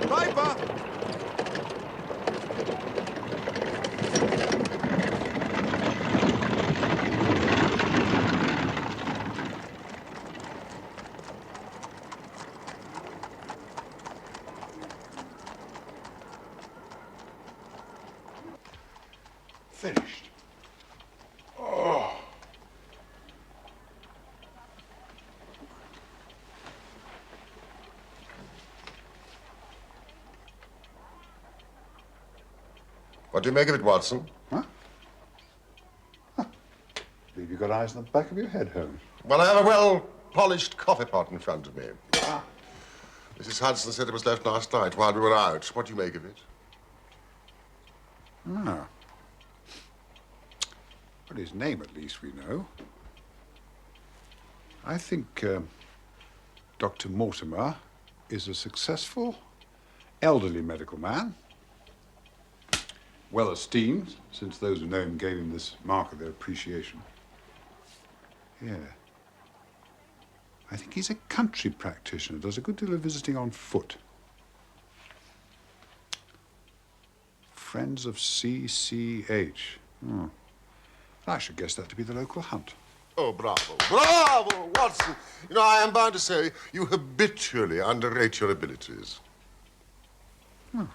Piper! Finished. Oh. What do you make of it, Watson? Huh? Believe you got eyes on the back of your head, Holmes. Well, I have a well-polished coffee pot in front of me. Mrs. Hudson said it was left last night while we were out. What do you make of it? Ah. Well, his name, at least, we know. I think Dr. Mortimer is a successful, elderly medical man. Well esteemed, since those who know him gave him this mark of their appreciation. Yeah. I think he's a country practitioner, does a good deal of visiting on foot. Friends of CCH. Hmm. I should guess that to be the local hunt. Oh, bravo. Bravo, Watson. You know, I am bound to say you habitually underrate your abilities. Hmm.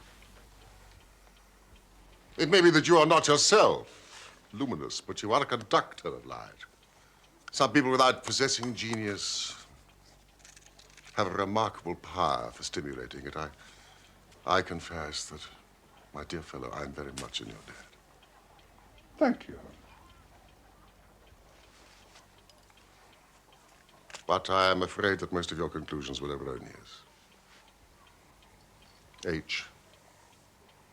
It may be that you are not yourself luminous, but you are a conductor of light. Some people without possessing genius have a remarkable power for stimulating it. I confess that, my dear fellow, I'm very much in your debt. Thank you. But I am afraid that most of your conclusions were erroneous. H.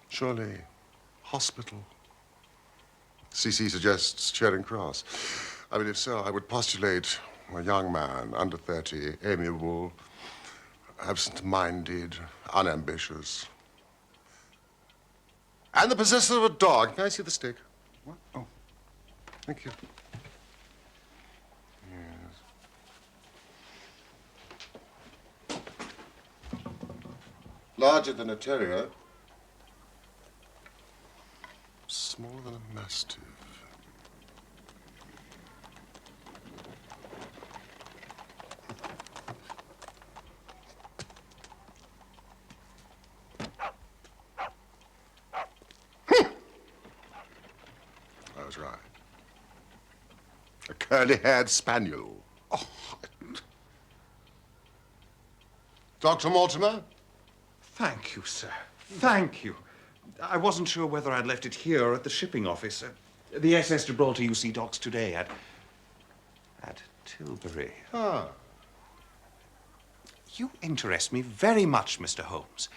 Surely, hospital. CC suggests Charing Cross. I mean, if so, I would postulate a young man, under 30, amiable, absent-minded, unambitious, and the possessor of a dog. Can I see the stick? What? Oh. Thank you. Yes. Larger than a terrier. Smaller than a mastiff. I was right. A curly-haired spaniel. Oh. Dr. Mortimer? Thank you, sir. Thank you. I wasn't sure whether I'd left it here or at the shipping office. The SS Gibraltar UC docks today at Tilbury. Ah. You interest me very much, Mr. Holmes.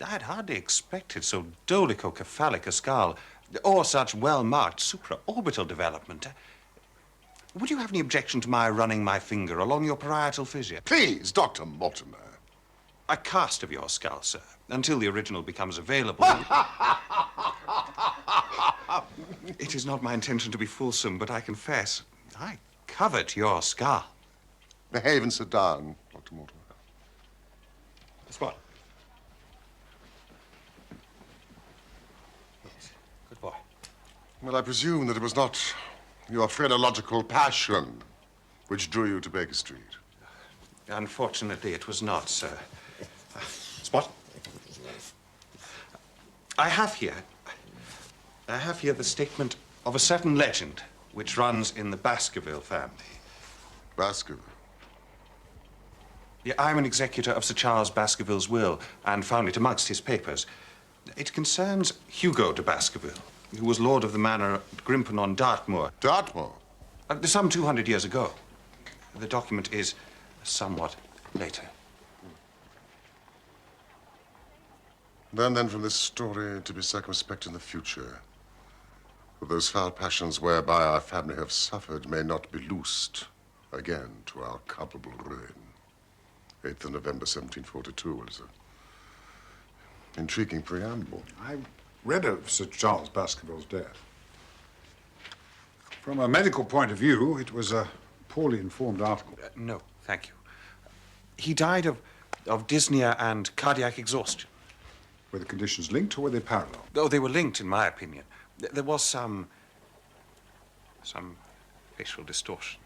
I'd hardly expected so dolichocephalic a skull or such well-marked supraorbital development. Would you have any objection to my running my finger along your parietal fissure? Please, Dr. Mortimer. A cast of your skull, sir, until the original becomes available. It is not my intention to be fulsome, but I confess, I covet your skull. Behave and sit down, Dr. Mortimer. That's what? Yes. Good boy. Well, I presume that it was not your phrenological passion which drew you to Baker Street. Unfortunately, it was not, sir. Spot? I have here the statement of a certain legend which runs in the Baskerville family. Baskerville? Yeah, I'm an executor of Sir Charles Baskerville's will and found it amongst his papers. It concerns Hugo de Baskerville, who was lord of the manor at Grimpen on Dartmoor. Dartmoor? Some 200 years ago. The document is somewhat later. Learn then from this story to be circumspect in the future. For those foul passions whereby our family have suffered may not be loosed again to our culpable ruin. 8th of November, 1742 is an intriguing preamble. I read of Sir Charles Baskerville's death. From a medical point of view, it was a poorly informed article. No, thank you. He died of dyspnea and cardiac exhaustion. Were the conditions linked or were they parallel? Oh, they were linked, in my opinion. There was some facial distortion.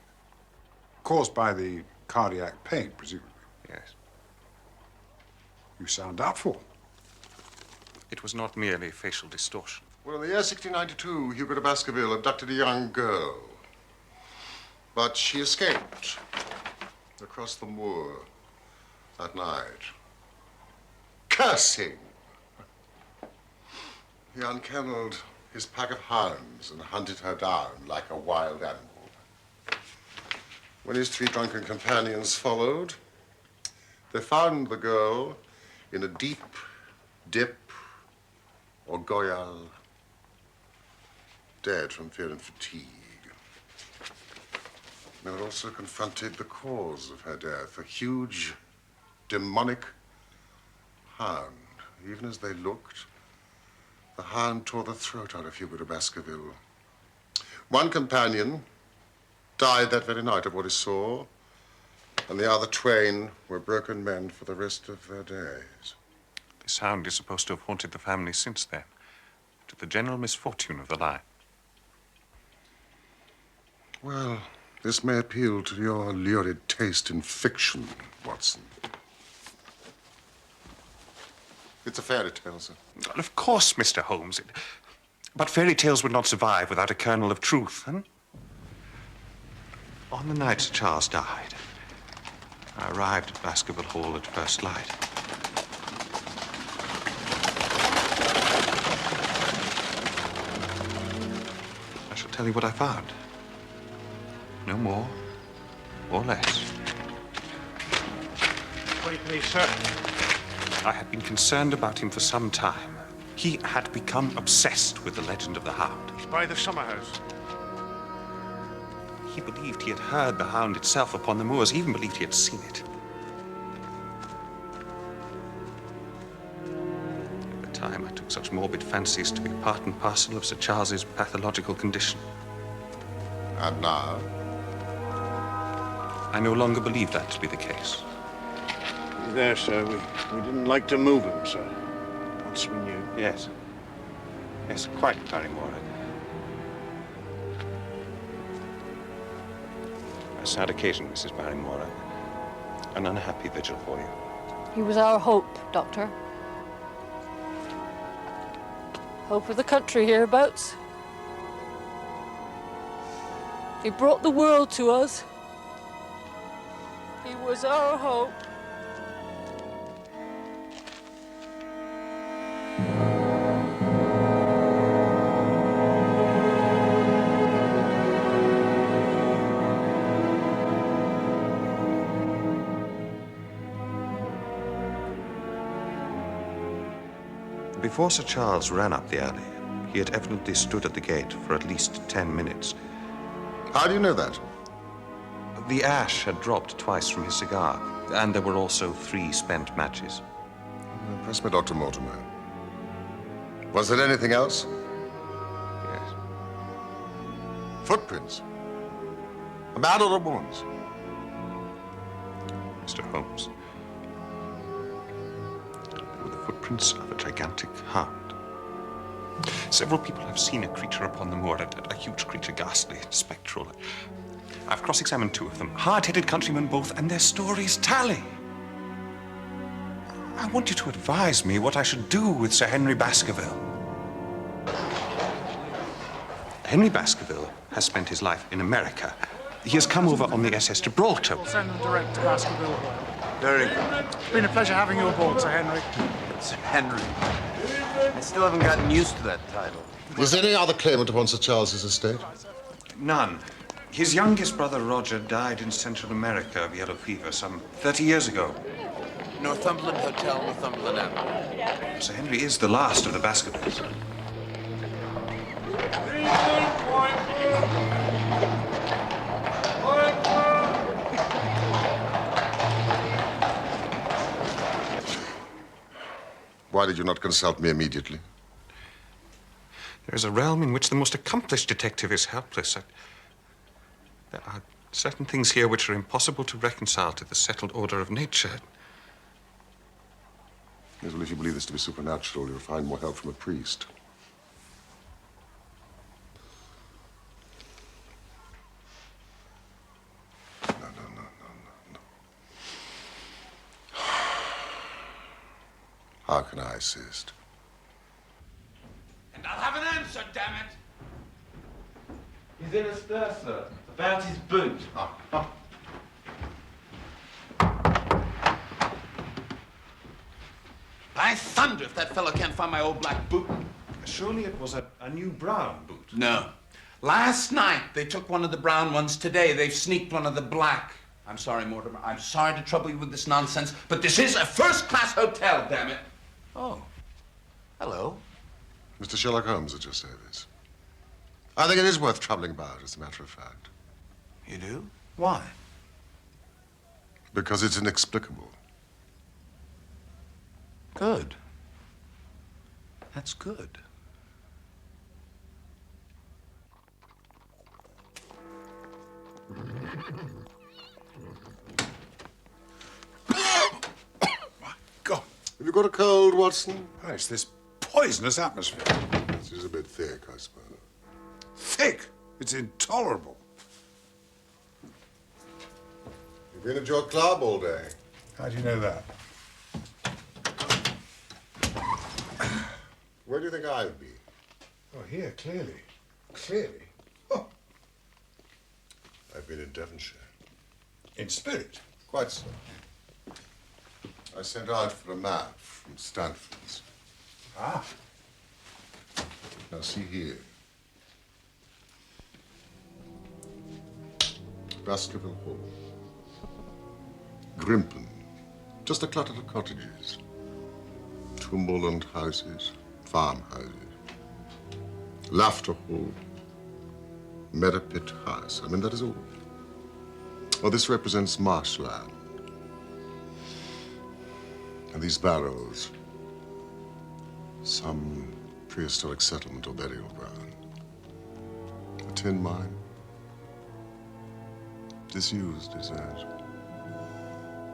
Caused by the cardiac pain, presumably. Yes. You sound doubtful. It was not merely facial distortion. Well, in the year 1692, Hugo de Baskerville abducted a young girl. But she escaped across the moor at night, cursing. He unkennelled his pack of hounds and hunted her down like a wild animal. When his 3 drunken companions followed, they found the girl in a deep dip or goyal, dead from fear and fatigue. They had also confronted the cause of her death, a huge, demonic hound. Even as they looked, the hound tore the throat out of Hugo de Baskerville. One companion died that very night of what he saw, and the other twain were broken men for the rest of their days. This hound is supposed to have haunted the family since then, to the general misfortune of the line. Well, this may appeal to your lurid taste in fiction, Watson. It's a fairy tale, sir. Well, of course, Mr. Holmes. But fairy tales would not survive without a kernel of truth, huh? On the night Sir Charles died, I arrived at Baskerville Hall at first light. I shall tell you what I found. No more or less. Wait, please, sir. I had been concerned about him for some time. He had become obsessed with the legend of the Hound. He's by the summer house. He believed he had heard the hound itself upon the moors. He even believed he had seen it. At the time, I took such morbid fancies to be part and parcel of Sir Charles's pathological condition. And now? I no longer believe that to be the case. There, sir. We didn't like to move him, sir. Once we knew. Yes. Yes, quite, Barrymore. A sad occasion, Mrs. Barrymore. An unhappy vigil for you. He was our hope, Doctor. Hope of the country hereabouts. He brought the world to us. He was our hope. Before Sir Charles ran up the alley, he had evidently stood at the gate for at least 10 minutes. How do you know that? The ash had dropped twice from his cigar, and there were also 3 spent matches. Press me, Dr. Mortimer. Was there anything else? Yes. Footprints? A man or a woman's? Mr. Holmes. They were the footprints of a gigantic hound. Several people have seen a creature upon the moor, a huge creature, ghastly, spectral. I've cross-examined 2 of them, hard-headed countrymen both, and their stories tally. I want you to advise me what I should do with Sir Henry Baskerville. Henry Baskerville has spent his life in America. He has come over on the SS Gibraltar. We'll send them direct to Baskerville. Very good. It's been a pleasure having you aboard, Sir Henry. Sir Henry. I still haven't gotten used to that title. Is there any other claimant upon Sir Charles's estate? None. His youngest brother, Roger, died in Central America of yellow fever some 30 years ago. Northumberland Hotel, Northumberland Avenue. Sir Henry is the last of the Baskervilles. Why did you not consult me immediately? There is a realm in which the most accomplished detective is helpless. There are certain things here which are impossible to reconcile to the settled order of nature. Yes, well, if you believe this to be supernatural, you'll find more help from a priest. No. How can I assist? And I'll have an answer, damn it! He's in a stir, sir. About his boot. By thunder, if that fellow can't find my old black boot. Surely it was a new brown boot. No. Last night, they took one of the brown ones. Today, they've sneaked one of the black. I'm sorry, Mortimer. I'm sorry to trouble you with this nonsense, but this is a first-class hotel, damn it. Oh. Hello. Mr. Sherlock Holmes at your service. I think it is worth troubling about, as a matter of fact. You do? Why? Because it's inexplicable. Good. That's good. God, Have you got a cold, Watson? oh, it's this poisonous atmosphere. This is a bit thick, I suppose. Thick. It's intolerable. You've been at your club all day. How do you know that? Where do you think I've been? Oh, here, clearly. Clearly. Oh, I've been in Devonshire. in spirit. Quite so. I sent out for a map from Stanford's. Ah. Now, see here. Baskerville Hall. Grimpen. Just a clutter of cottages. Tumberland houses, farmhouses. Laughter Hall. Meadowpit House. I mean, that is all. Well, this represents marshland. And these barrows, some prehistoric settlement or burial ground. A tin mine. Disused, it says.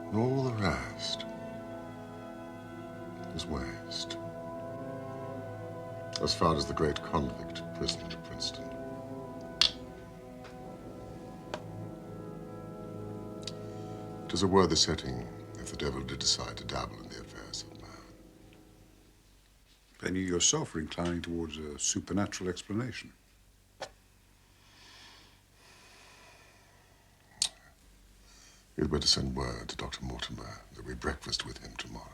And all the rest is waste. As far as the great convict prison at Princeton. It is a worthy setting if the devil did decide to dabble in the affairs of man. Then you yourself are inclining towards a supernatural explanation. You'd better send word to Dr. Mortimer that we breakfast with him tomorrow.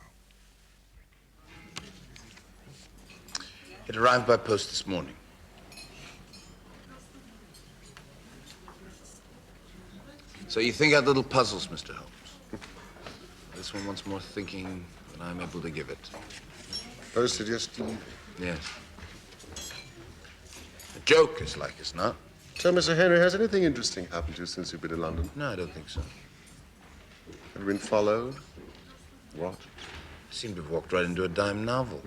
It arrived by post this morning. So you think out little puzzles, Mr. Holmes. This one wants more thinking than I'm able to give it. Very suggestive. Yes. A joke is like it's not. So, Mr. Henry, has anything interesting happened to you since you've been in London? No, I don't think so. Have you been followed? What? I seem to have walked right into a dime novel.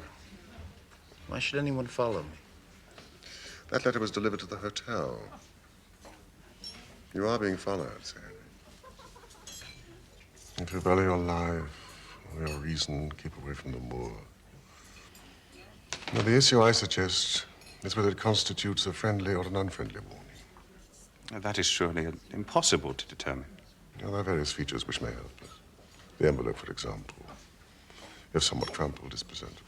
Why should anyone follow me? That letter was delivered to the hotel. You are being followed, Sir Henry. If you value your life or your reason, keep away from the moor. Now, the issue I suggest is whether it constitutes a friendly or an unfriendly warning. That is surely impossible to determine. Now, there are various features which may help us. The envelope, for example, if somewhat crumpled, is presentable.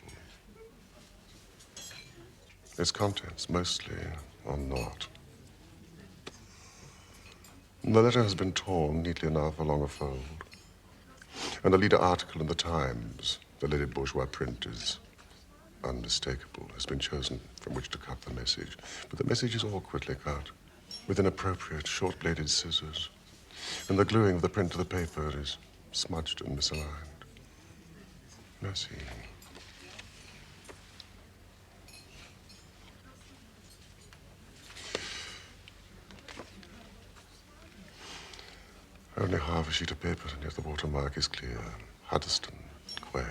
Its contents, mostly, are not. The letter has been torn neatly enough along a fold. And a leader article in the Times, the Lady Bourgeois print, is unmistakable, has been chosen from which to cut the message. But the message is awkwardly cut, with inappropriate short-bladed scissors. And the gluing of the print to the paper is smudged and misaligned. Now see. Only half a sheet of paper, and yet the watermark is clear. Huddeston, Quail.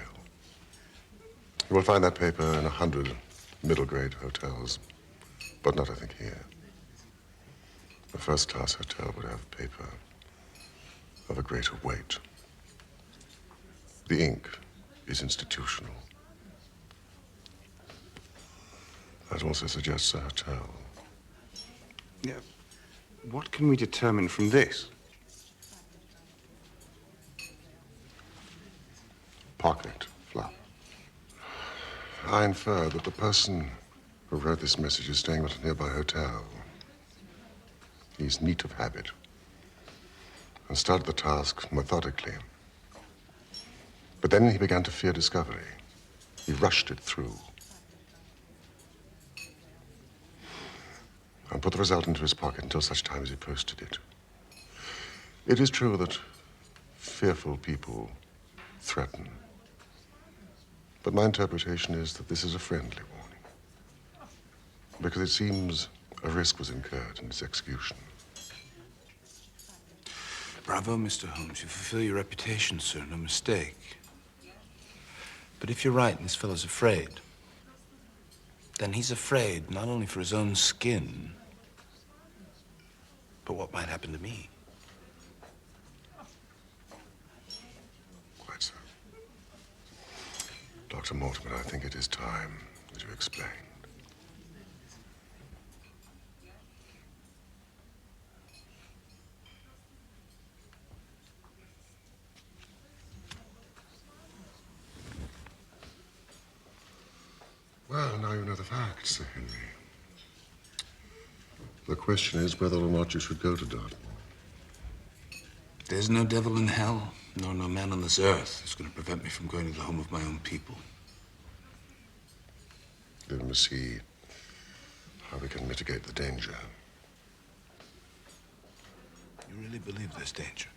You will find that paper in 100 middle-grade hotels, but not, I think, here. A first-class hotel would have paper of a greater weight. The ink is institutional. That also suggests a hotel. Yeah. What can we determine from this? Pocket, flap. I infer that the person who wrote this message is staying at a nearby hotel. He's neat of habit and started the task methodically. But then he began to fear discovery. He rushed it through and put the result into his pocket until such time as he posted it. It is true that fearful people threaten. But my interpretation is that this is a friendly warning, because it seems a risk was incurred in its execution. Bravo, Mr. Holmes. You fulfill your reputation, sir. No mistake. But if you're right and this fellow's afraid, then he's afraid not only for his own skin, but what might happen to me. Quite so. Dr. Mortimer, I think it is time that you explained. Well, now you know the facts, Sir Henry. The question is whether or not you should go to Dartmoor. There's no devil in hell, nor no man on this earth who's going to prevent me from going to the home of my own people. Then we must see how we can mitigate the danger. You really believe there's danger?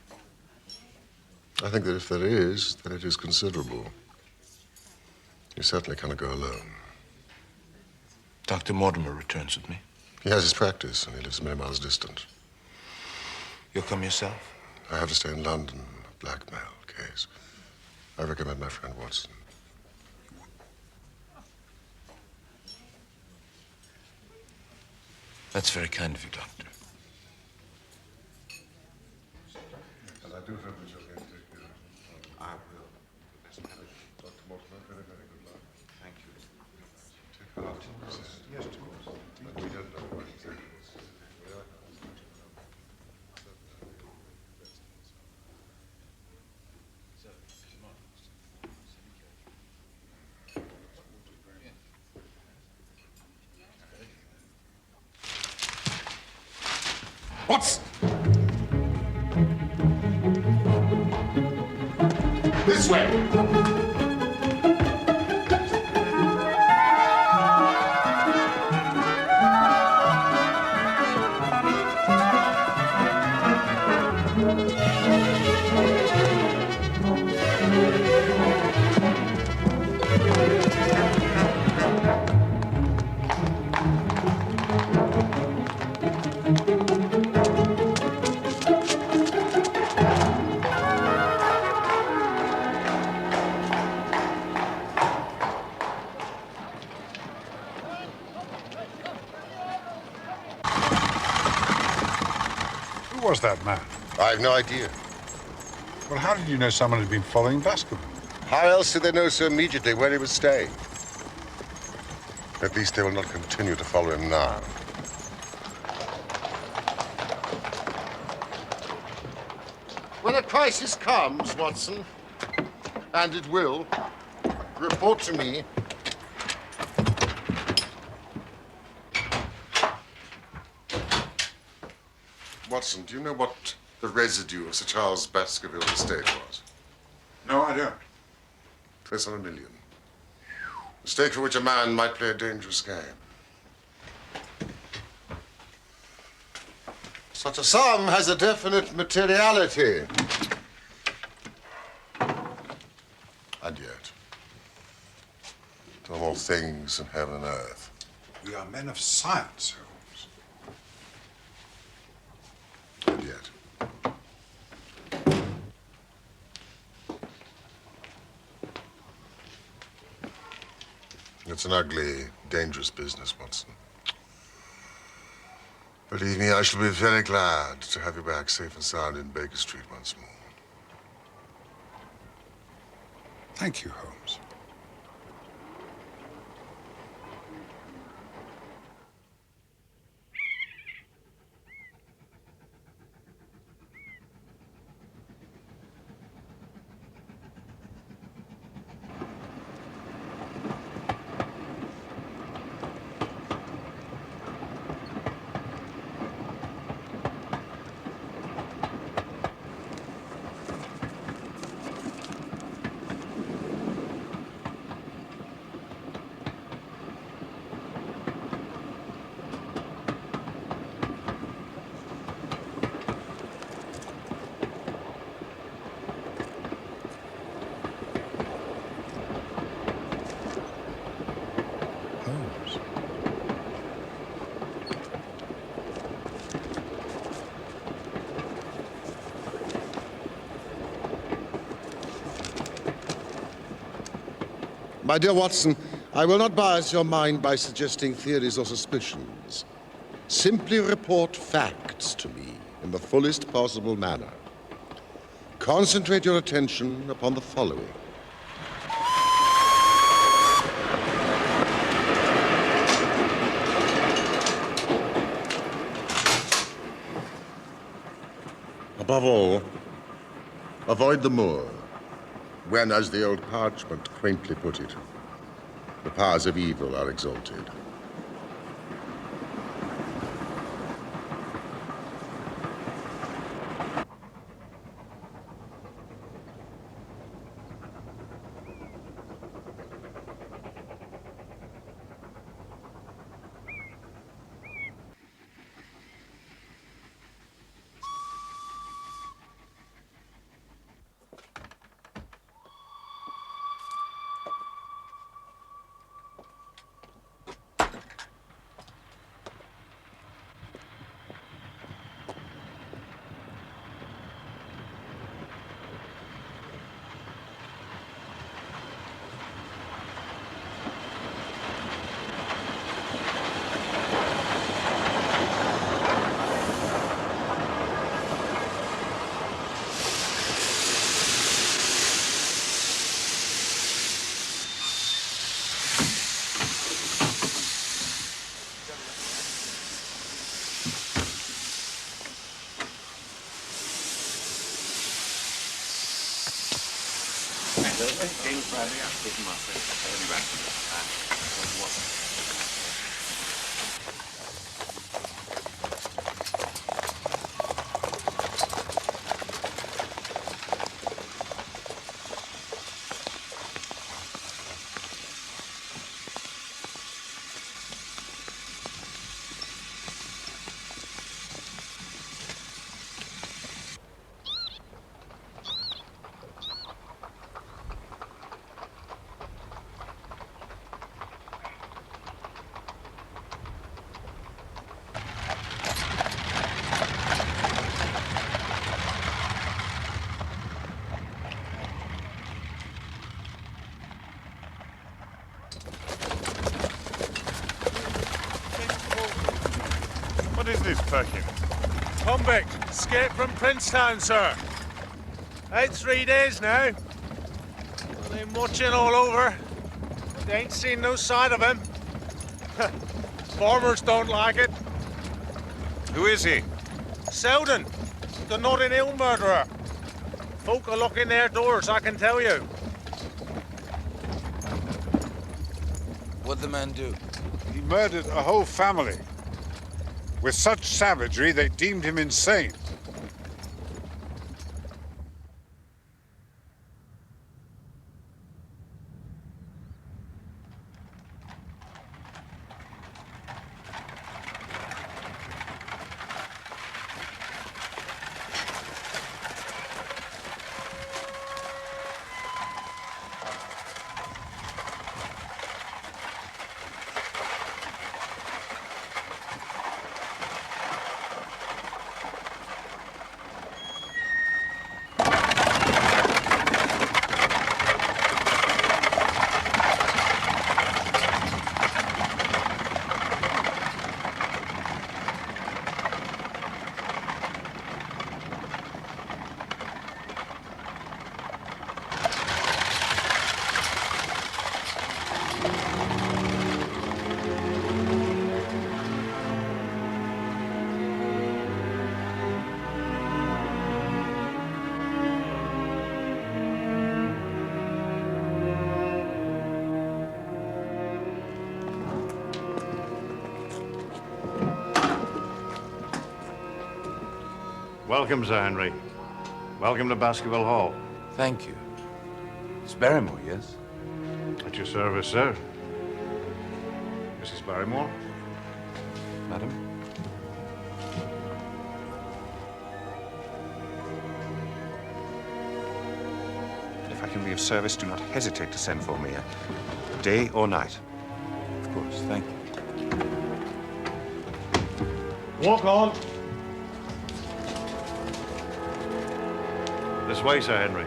I think that if there is, then it is considerable. You certainly cannot go alone. Dr. Mortimer returns with me. He has his practice, and he lives many miles distant. You'll come yourself? I have to stay in London, a blackmail case. I recommend my friend Watson. That's very kind of you, Doctor. And I do hope that you'll get to take care of. I will. Dr. Mortimer, very, very good luck. Thank you. Take care of it. Yes, of course. But we don't know what exactly. What's... This way! Who was that man? I have no idea. Well, how did you know someone had been following Baskerville? How else did they know so immediately where he was staying? At least they will not continue to follow him now. When a crisis comes, Watson, and it will, report to me. Watson, do you know what the residue of Sir Charles Baskerville's estate was? No, I don't. Less than $1 million. A stake for which a man might play a dangerous game. Such a sum has a definite materiality. And yet, to all things in heaven and earth. We are men of science, Holmes. And yet. It's an ugly, dangerous business, Watson. Believe me, I shall be very glad to have you back safe and sound in Baker Street once more. Thank you, Holmes. My dear Watson, I will not bias your mind by suggesting theories or suspicions. Simply report facts to me in the fullest possible manner. Concentrate your attention upon the following. Above all, avoid the moor, when, as the old parchment quaintly put it, the powers of evil are exalted. What is this packing? Convict, escaped from Princetown, sir. Out 3 days now. Well, they're watching all over. They ain't seen no sign of him. Farmers don't like it. Who is he? Selden, the Notting Hill murderer. Folk are locking their doors, I can tell you. What'd the man do? He murdered a whole family. With such savagery, they deemed him insane. Welcome, Sir Henry. Welcome to Baskerville Hall. Thank you. It's Barrymore, yes? At your service, sir. Mrs. Barrymore? Madam? If I can be of service, do not hesitate to send for me, day or night. Of course, thank you. Walk on. This way, Sir Henry.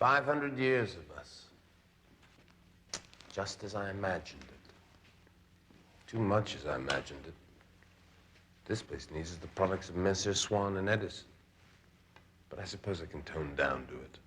500 years of us. Just as I imagined it. Too much as I imagined it. This place needs the products of Messrs. Swan and Edison. But I suppose I can tone down to it.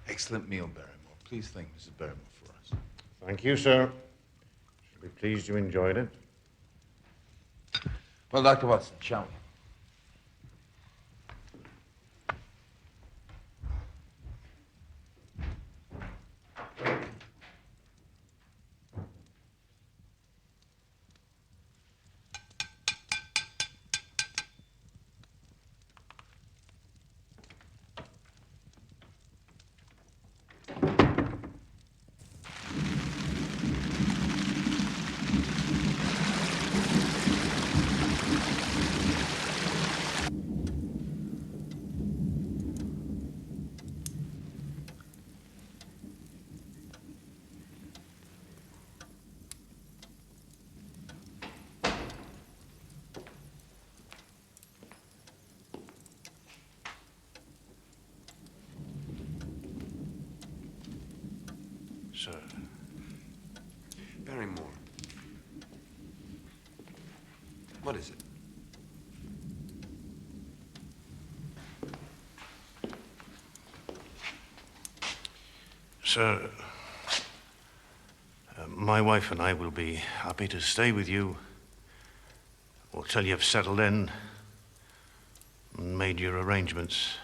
Excellent meal, Barrymore. Please thank Mrs. Barrymore for us. Thank you, sir. Shall be pleased you enjoyed it. Well, Dr. Watson, shall we? Sir. Barrymore. What is it? Sir, my wife and I will be happy to stay with you until you've settled in and made your arrangements.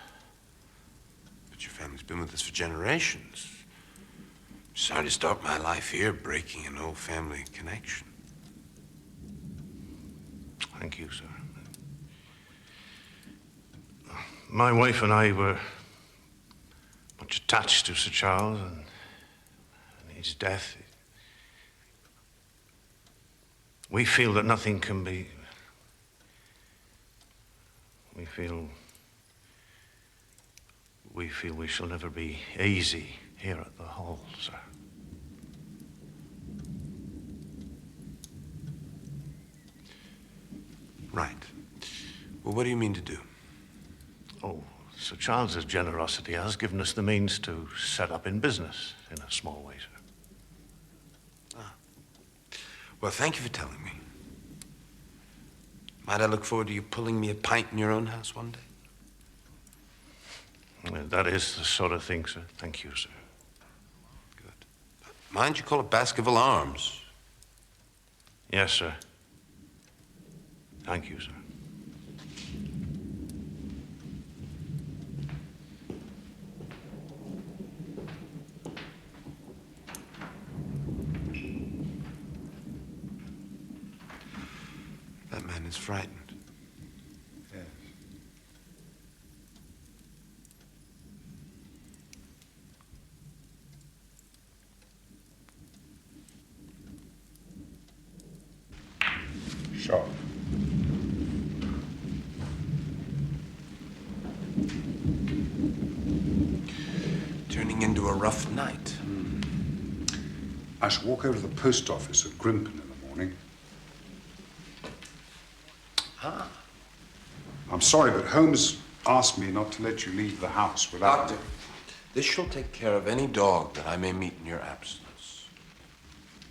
But your family's been with us for generations. Sorry to start my life here, breaking an old family connection. Thank you, sir. My wife and I were much attached to Sir Charles, and his death. We feel that nothing can be. We feel we shall never be easy here at the Hall, sir. Right. Well, what do you mean to do? Oh, Sir Charles's generosity has given us the means to set up in business in a small way, sir. Ah. Well, thank you for telling me. Might I look forward to you pulling me a pint in your own house one day? That is the sort of thing, sir. Thank you, sir. Good. Mind you call it Baskerville Arms. Yes, sir. Thank you, sir. That man is frightened. Yes. Sharp. Turning into a rough night. I shall walk over to the post office at Grimpen in the morning. Ah. I'm sorry, but Holmes asked me not to let you leave the house without... Doctor, this shall take care of any dog that I may meet in your absence.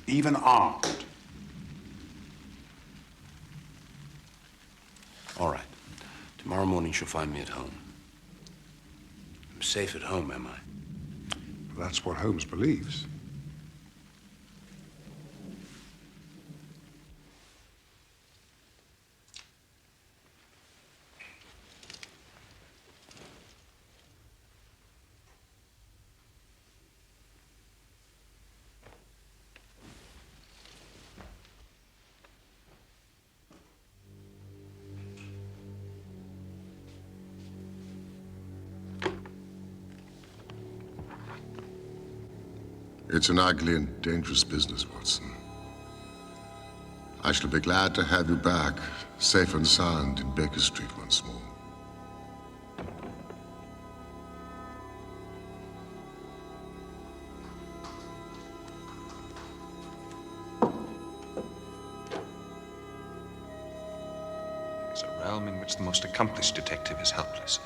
even armed. All right. Tomorrow morning she'll find me at home. I'm safe at home, am I? Well, that's what Holmes believes. It's an ugly and dangerous business, Watson. I shall be glad to have you back, safe and sound, in Baker Street once more. It's a realm in which the most accomplished detective is helpless.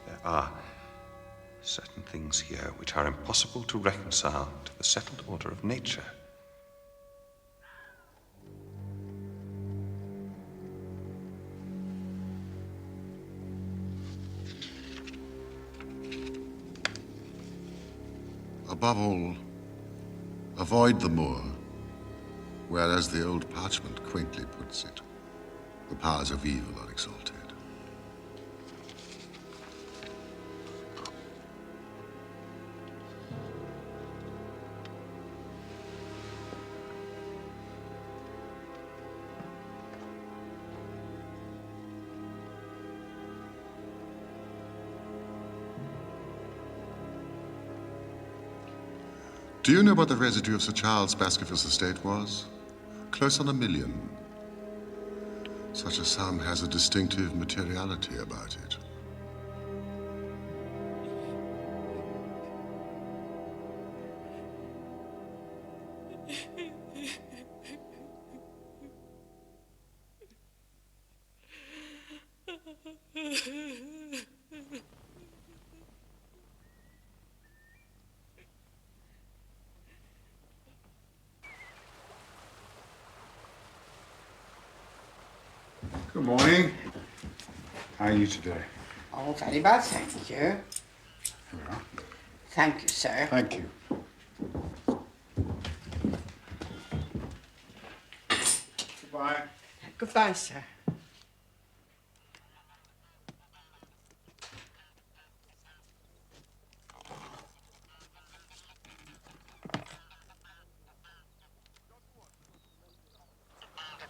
There are certain things here which are impossible to reconcile to the settled order of nature. Above all, avoid the moor, where, as the old parchment quaintly puts it, the powers of evil are exalted. Do you know what the residue of Sir Charles Baskerville's estate was? Close on $1 million. Such a sum has a distinctive materiality about it. Good morning. How are you today? Oh, very well, thank you. Here we are. Thank you, sir. Thank you. Goodbye. Goodbye, sir.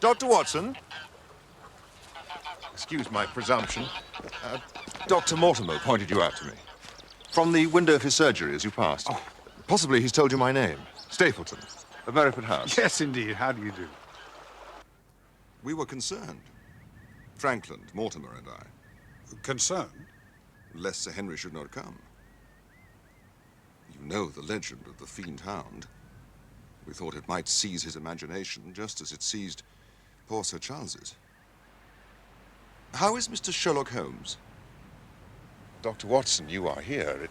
Dr. Watson? Excuse my presumption. Dr. Mortimer pointed you out to me. From the window of his surgery as you passed. Oh. Possibly he's told you my name. Stapleton, of Merripit House. Yes, indeed. How do you do? We were concerned. Frankland, Mortimer and I. Concerned? Lest Sir Henry should not come. You know the legend of the fiend Hound. We thought it might seize his imagination just as it seized poor Sir Charles's. How is Mr. Sherlock Holmes? Dr. Watson, you are here.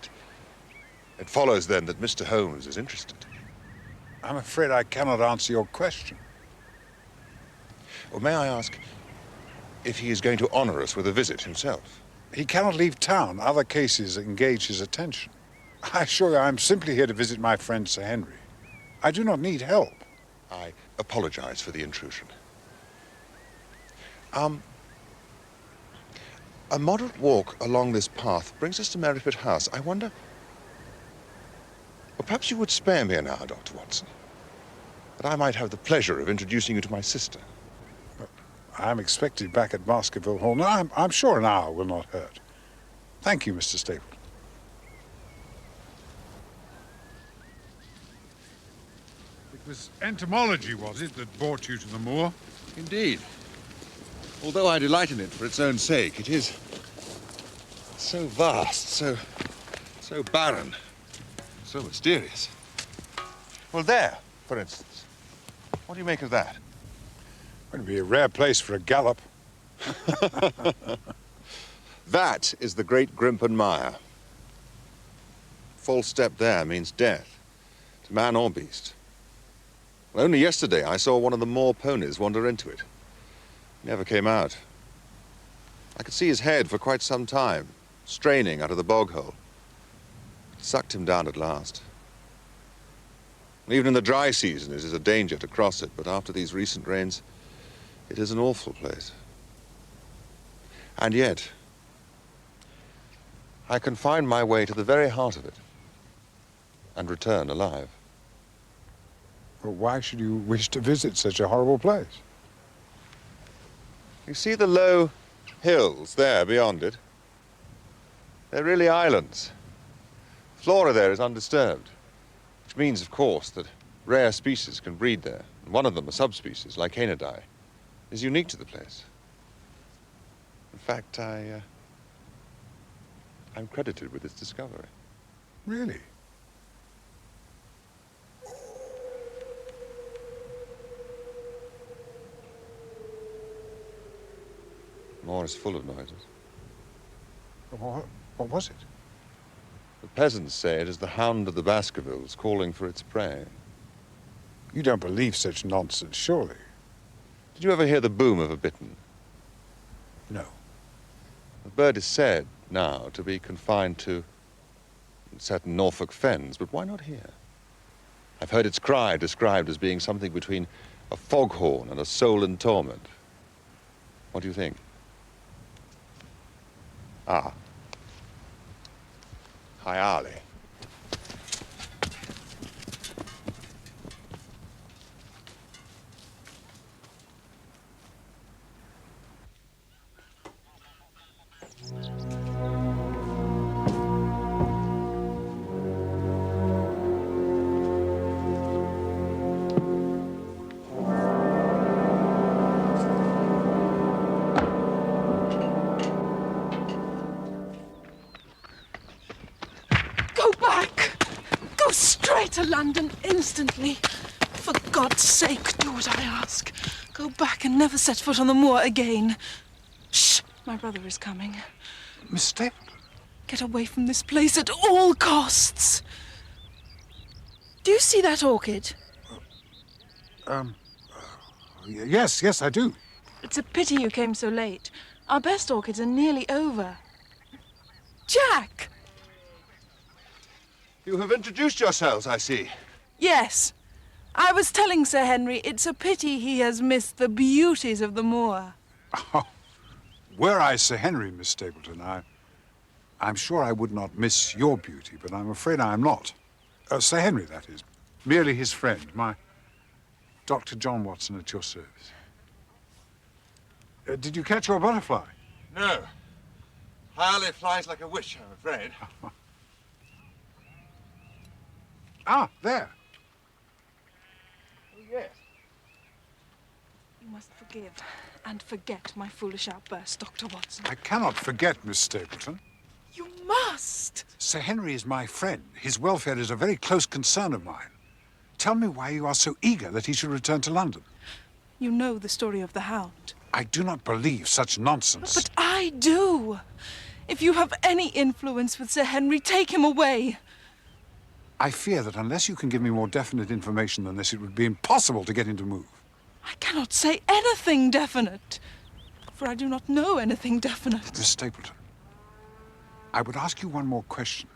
It follows, then, that Mr. Holmes is interested. I'm afraid I cannot answer your question. Or may I ask if he is going to honor us with a visit himself? He cannot leave town. Other cases engage his attention. I assure you, I'm simply here to visit my friend Sir Henry. I do not need help. I apologize for the intrusion. A moderate walk along this path brings us to Merripit House. I wonder... Well, perhaps you would spare me an hour, Dr. Watson, that I might have the pleasure of introducing you to my sister. I'm expected back at Baskerville Hall. No, I'm sure an hour will not hurt. Thank you, Mr. Stapleton. It was entomology, was it, that brought you to the moor? Indeed. Although I delight in it for its own sake, it is so vast, so barren, so mysterious. Well, there, for instance. What do you make of that? It would be a rare place for a gallop. That is the great Grimpen Mire. False step there means death, to man or beast. Well, only yesterday I saw one of the moor ponies wander into it. He never came out. I could see his head for quite some time, straining out of the bog hole. It sucked him down at last. Even in the dry season, it is a danger to cross it, but after these recent rains, it is an awful place. And yet, I can find my way to the very heart of it and return alive. Well, why should you wish to visit such a horrible place? You see the low hills there beyond it? They're really islands. The flora there is undisturbed, which means, of course, that rare species can breed there. And one of them, a subspecies, like Canidae, is unique to the place. In fact, I'm credited with its discovery. Really? The moor is full of noises. What was it? The peasants say it is the Hound of the Baskervilles calling for its prey. You don't believe such nonsense, surely? Did you ever hear the boom of a bittern? No. The bird is said now to be confined to certain Norfolk fens, but why not here? I've heard its cry described as being something between a foghorn and a soul in torment. What do you think? Ah. Hi, Arlie. To London instantly. For God's sake, do what I ask. Go back and never set foot on the moor again. Shh! My brother is coming. Miss Stapleton? Get away from this place at all costs. Do you see that orchid? Yes, I do. It's a pity you came so late. Our best orchids are nearly over. Jack! You have introduced yourselves, I see. Yes. I was telling Sir Henry it's a pity he has missed the beauties of the moor. Oh, were I Sir Henry, Miss Stapleton, I'm sure I would not miss your beauty, but I'm afraid I am not. Sir Henry, that is. Merely his friend, my Dr. John Watson at your service. Did you catch your butterfly? No. I only flies like a witch, I'm afraid. Ah, there. Oh, yes. You must forgive and forget my foolish outburst, Dr. Watson. I cannot forget, Miss Stapleton. You must! Sir Henry is my friend. His welfare is a very close concern of mine. Tell me why you are so eager that he should return to London. You know the story of the Hound. I do not believe such nonsense. But I do. If you have any influence with Sir Henry, take him away. I fear that unless you can give me more definite information than this, it would be impossible to get him to move. I cannot say anything definite, for I do not know anything definite. Miss Stapleton, I would ask you one more question.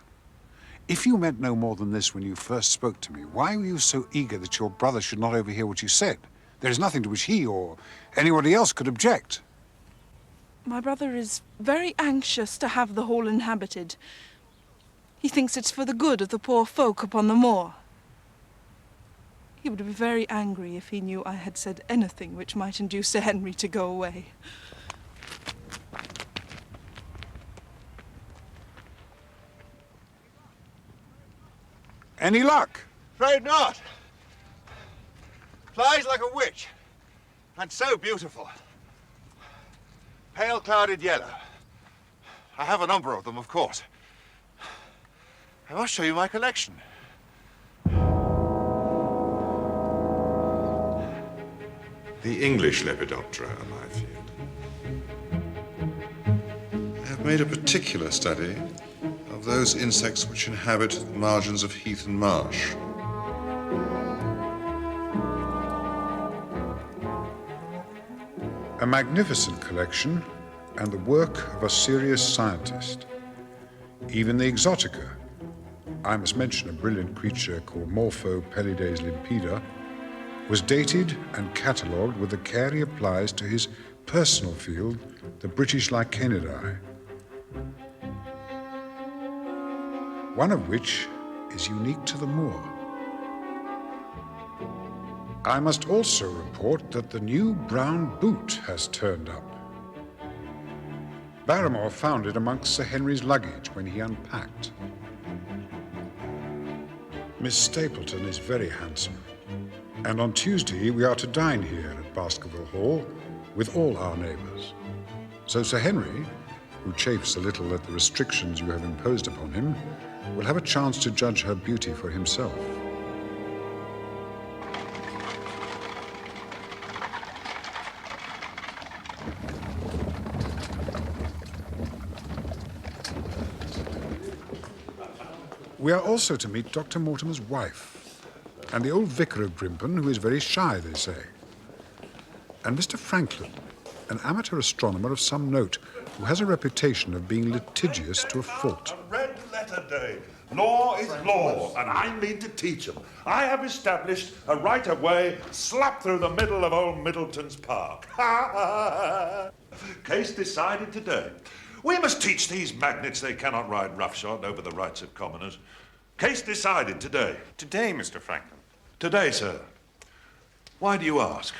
If you meant no more than this when you first spoke to me, why were you so eager that your brother should not overhear what you said? There is nothing to which he or anybody else could object. My brother is very anxious to have the hall inhabited. He thinks it's for the good of the poor folk upon the moor. He would be very angry if he knew I had said anything which might induce Sir Henry to go away. Any luck? Afraid not. Flies like a witch, and so beautiful. Pale clouded yellow. I have a number of them, of course. I must show you my collection. The English Lepidoptera are my field. I have made a particular study of those insects which inhabit the margins of heath and marsh. A magnificent collection and the work of a serious scientist. Even the Exotica, I must mention a brilliant creature called Morpho Pelides limpida, was dated and catalogued with the care he applies to his personal field, the British Lichenidae. One of which is unique to the moor. I must also report that the new brown boot has turned up. Barrymore found it amongst Sir Henry's luggage when he unpacked. Miss Stapleton is very handsome, and on Tuesday we are to dine here at Baskerville Hall with all our neighbours. So Sir Henry, who chafes a little at the restrictions you have imposed upon him, will have a chance to judge her beauty for himself. We are also to meet Dr. Mortimer's wife, and the old vicar of Grimpen, who is very shy, they say. And Mr. Franklin, an amateur astronomer of some note, who has a reputation of being litigious to a fault. A red letter day. Law is law, and I mean to teach them. I have established a right-of-way slap through the middle of old Middleton's Park. Case decided today. We must teach these magnates they cannot ride roughshod over the rights of commoners. Case decided today. Today, Mr. Franklin. Today, sir. Why do you ask?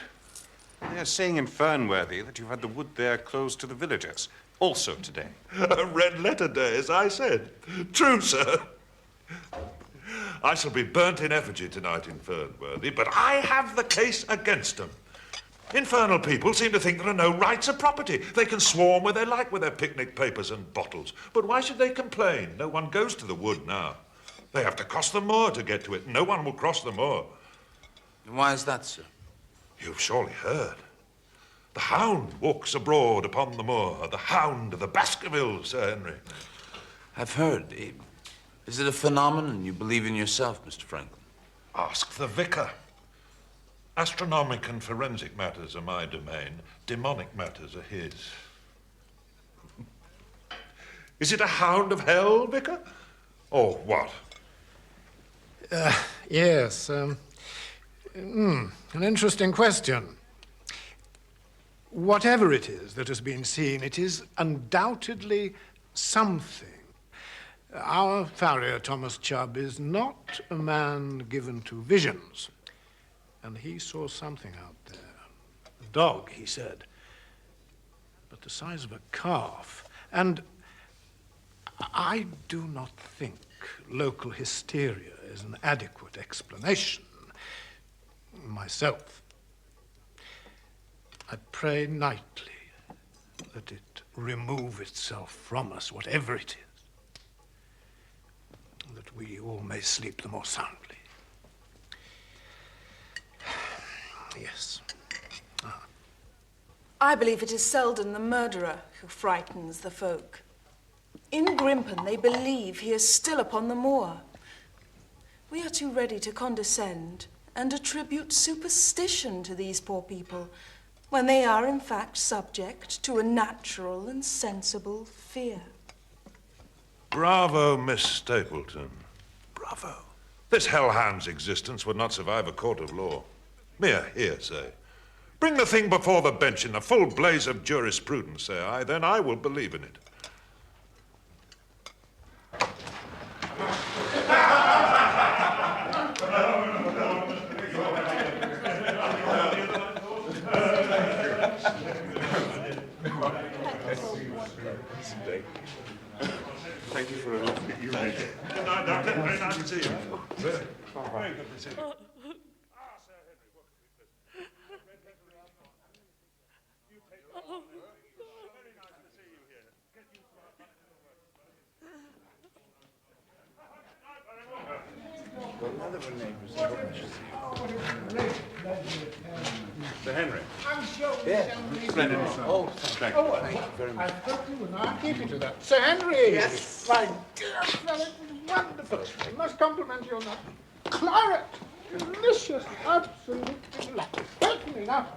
They are saying in Fernworthy that you've had the wood there closed to the villagers. Also today. A red letter day, as I said. True, sir. I shall be burnt in effigy tonight in Fernworthy, but I have the case against them. Infernal people seem to think there are no rights of property. They can swarm where they like with their picnic papers and bottles. But why should they complain? No one goes to the wood now. They have to cross the moor to get to it. No one will cross the moor. And why is that, sir? You've surely heard. The Hound walks abroad upon the moor. The Hound of the Baskervilles, Sir Henry. I've heard. Is it a phenomenon you believe in yourself, Mr. Franklin? Ask the vicar. Astronomic and forensic matters are my domain. Demonic matters are his. Is it a hound of hell, vicar? Or what? Yes. An interesting question. Whatever it is that has been seen, it is undoubtedly something. Our farrier, Thomas Chubb, is not a man given to visions. And he saw something out there. A dog, he said, but the size of a calf. And I do not think local hysteria is an adequate explanation. Myself. I pray nightly that it remove itself from us, whatever it is, that we all may sleep the more soundly. Yes. I believe it is Selden the murderer who frightens the folk. In Grimpen, they believe he is still upon the moor. We are too ready to condescend and attribute superstition to these poor people, when they are in fact subject to a natural and sensible fear. Bravo, Miss Stapleton. Bravo. This hellhound's existence would not survive a court of law. Mere hearsay. Bring the thing before the bench in the full blaze of jurisprudence, say I, then I will believe in it. Thank you for a lovely evening. Good night, Doctor. Very nice to see you. Very good to see you. Sir Henry. I'm sure Yes. Splendid. Oh, thank you. Thank you very much. I thought you were not keeping to that. Sir Henry! Yes. My dear fellow, it was wonderful. I must compliment you on that. Claret! Delicious. Absolutely delightful. Certainly now.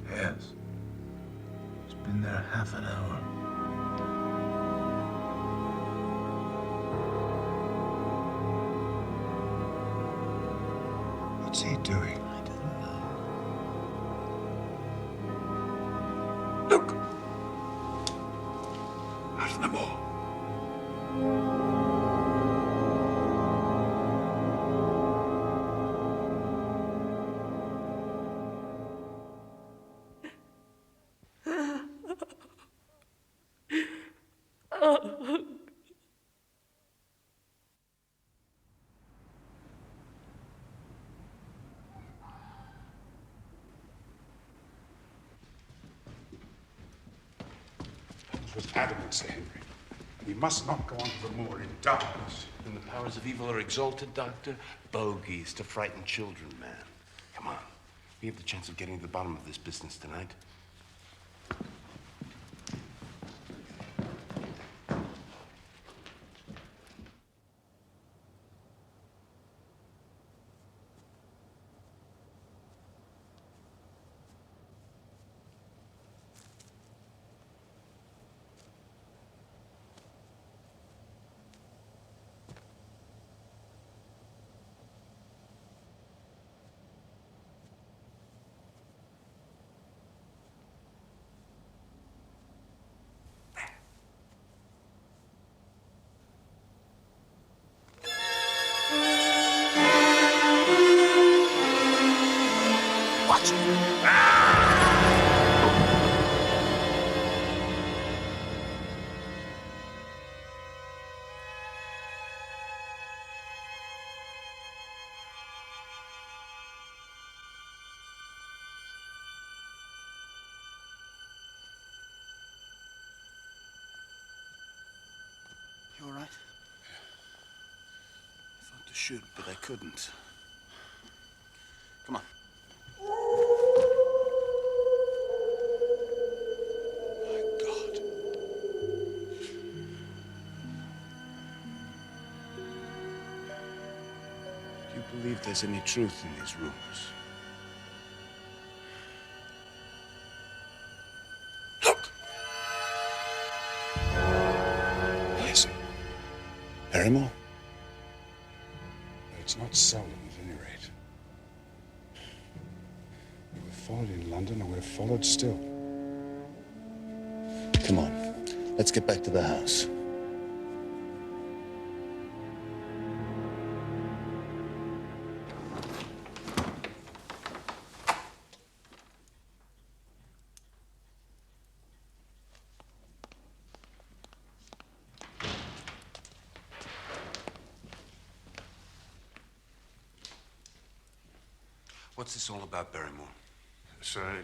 Yes. He's been there half an hour. What's he doing? I don't know. Look! Out of the moor. Holmes was adamant, Sir Henry. We must not go on to the moor in darkness. When the powers of evil are exalted, Doctor, bogies to frighten children, man. Come on. We have the chance of getting to the bottom of this business tonight. Watch it! You all right? I thought to shoot, but I couldn't. Come on. My God. Do you believe there's any truth in these rumors? Listen. Barrymore? It's not seldom, at any rate. We were followed in London, and we're followed still. Come on. Let's get back to the house. What's this all about, Barrymore? Sir,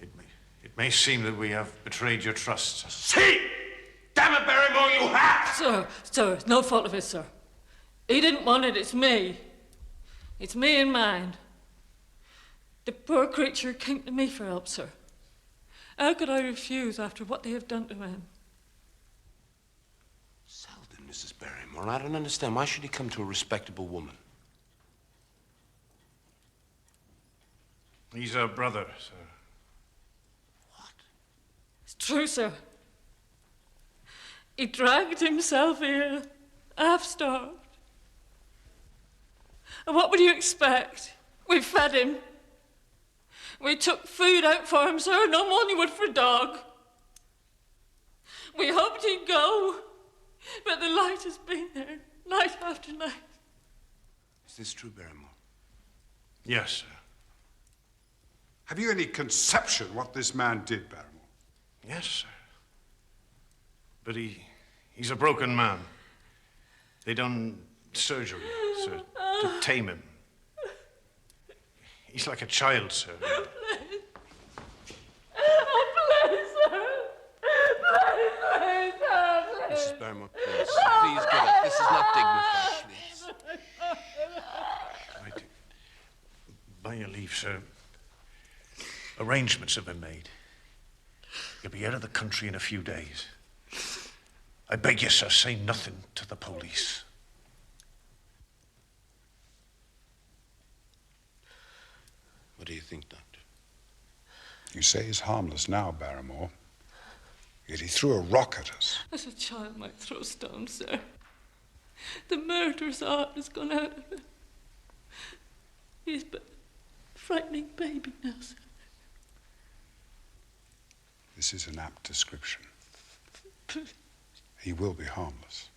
it may seem that we have betrayed your trust. See! Damn it, Barrymore, you have! Sir, it's no fault of his, sir. He didn't want it, it's me. It's me and mine. The poor creature came to me for help, sir. How could I refuse after what they have done to him? Selden, Mrs. Barrymore, I don't understand. Why should he come to a respectable woman? He's our brother, sir. It's true, sir. He dragged himself here, half-starved. And what would you expect? We fed him. We took food out for him, sir, no more than you would for a dog. We hoped he'd go, but the light has been there, night after night. Is this true, Barrymore? Yes, sir. Have you any conception what this man did, Barrymore? Yes, sir. But he's a broken man. They done surgery, sir, to tame him. He's like a child, sir. Oh, please, sir. Please, Mrs. Barrymore, please. Please get up. This is not dignified, please. By your leave, sir. Arrangements have been made. You'll be out of the country in a few days. I beg you, sir, say nothing to the police. What do you think, Doctor? You say he's harmless now, Barrymore. Yet he threw a rock at us. As a child might throw stones, sir. The murderer's heart has gone out of him. He's but a frightening baby now, sir. This is an apt description. He will be harmless.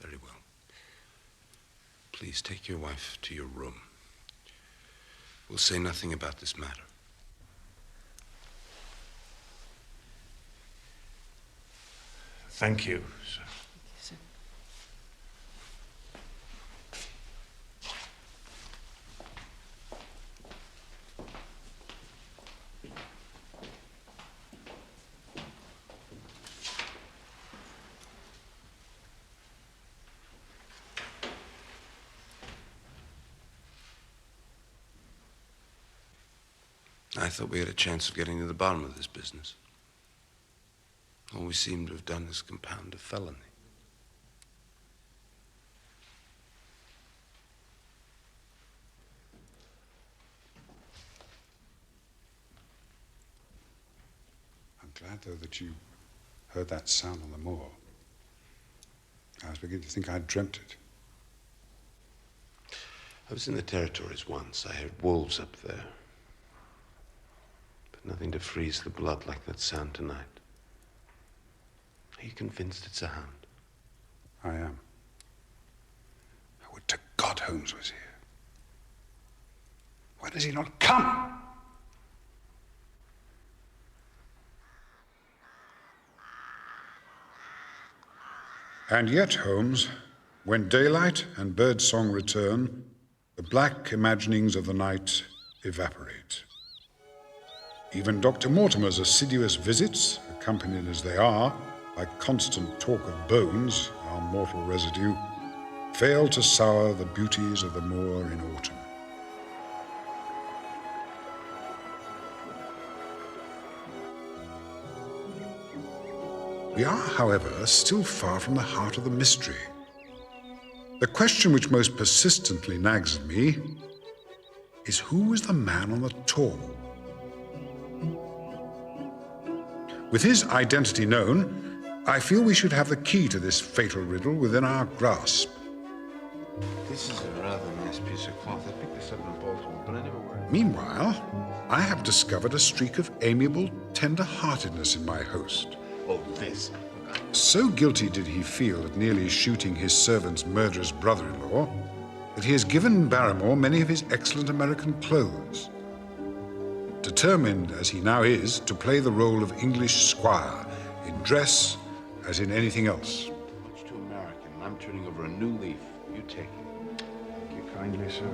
Very well. Please take your wife to your room. We'll say nothing about this matter. Thank you, sir. I thought we had a chance of getting to the bottom of this business. All we seem to have done is compound a felony. I'm glad, though, that you heard that sound on the moor. I was beginning to think I'd dreamt it. I was in the territories once. I heard wolves up there. But nothing to freeze the blood like that sound tonight. Are you convinced it's a hound? I am. I would to God Holmes was here. Why does he not come? And yet, Holmes, when daylight and birdsong return, the black imaginings of the night evaporate. Even Dr. Mortimer's assiduous visits, accompanied as they are by constant talk of bones, our mortal residue, fail to sour the beauties of the moor in autumn. We are, however, still far from the heart of the mystery. The question which most persistently nags at me is who was the man on the tor? With his identity known, I feel we should have the key to this fatal riddle within our grasp. This is a rather nice piece of cloth. I picked this up in Baltimore, but I never wear it. Meanwhile, I have discovered a streak of amiable tender-heartedness in my host. Oh, this. So guilty did he feel at nearly shooting his servant's murderous brother-in-law that he has given Barrymore many of his excellent American clothes. Determined, as he now is, to play the role of English squire, in dress as in anything else. Much too American. I'm turning over a new leaf. You take it. Thank you kindly, sir.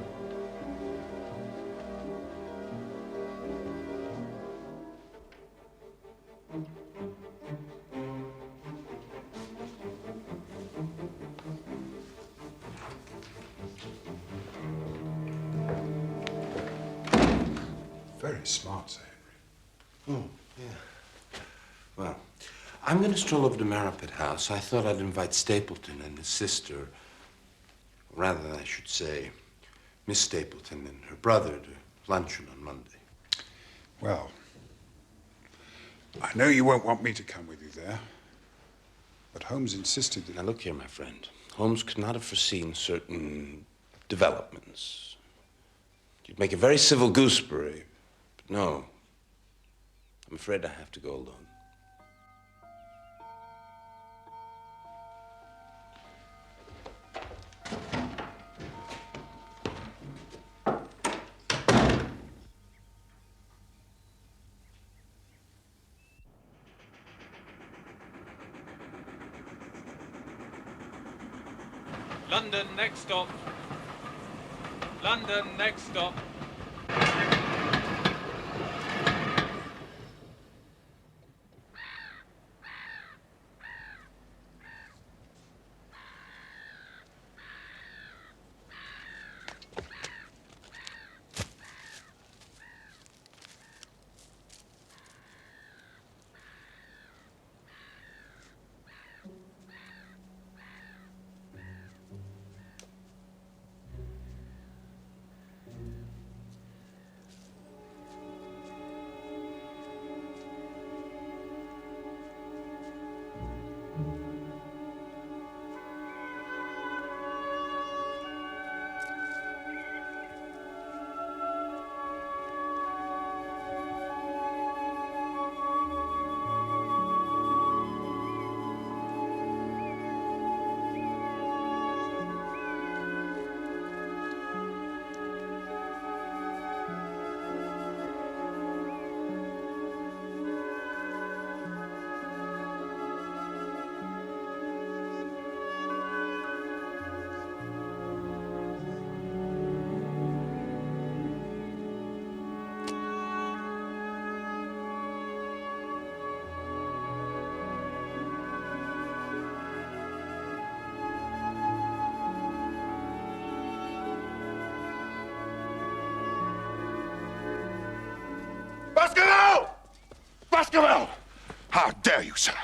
Very smart, Sir Henry. Oh, yeah. Well, I'm going to stroll over to Marrowpit House. I thought I'd invite Stapleton and his sister, rather, I should say, Miss Stapleton and her brother to luncheon on Monday. Well, I know you won't want me to come with you there, but Holmes insisted that... Now, look here, my friend. Holmes could not have foreseen certain developments. You'd make a very civil gooseberry, but no. I'm afraid I have to go alone. London, next stop. London, next stop. Baskerville! Baskerville! How dare you, sir,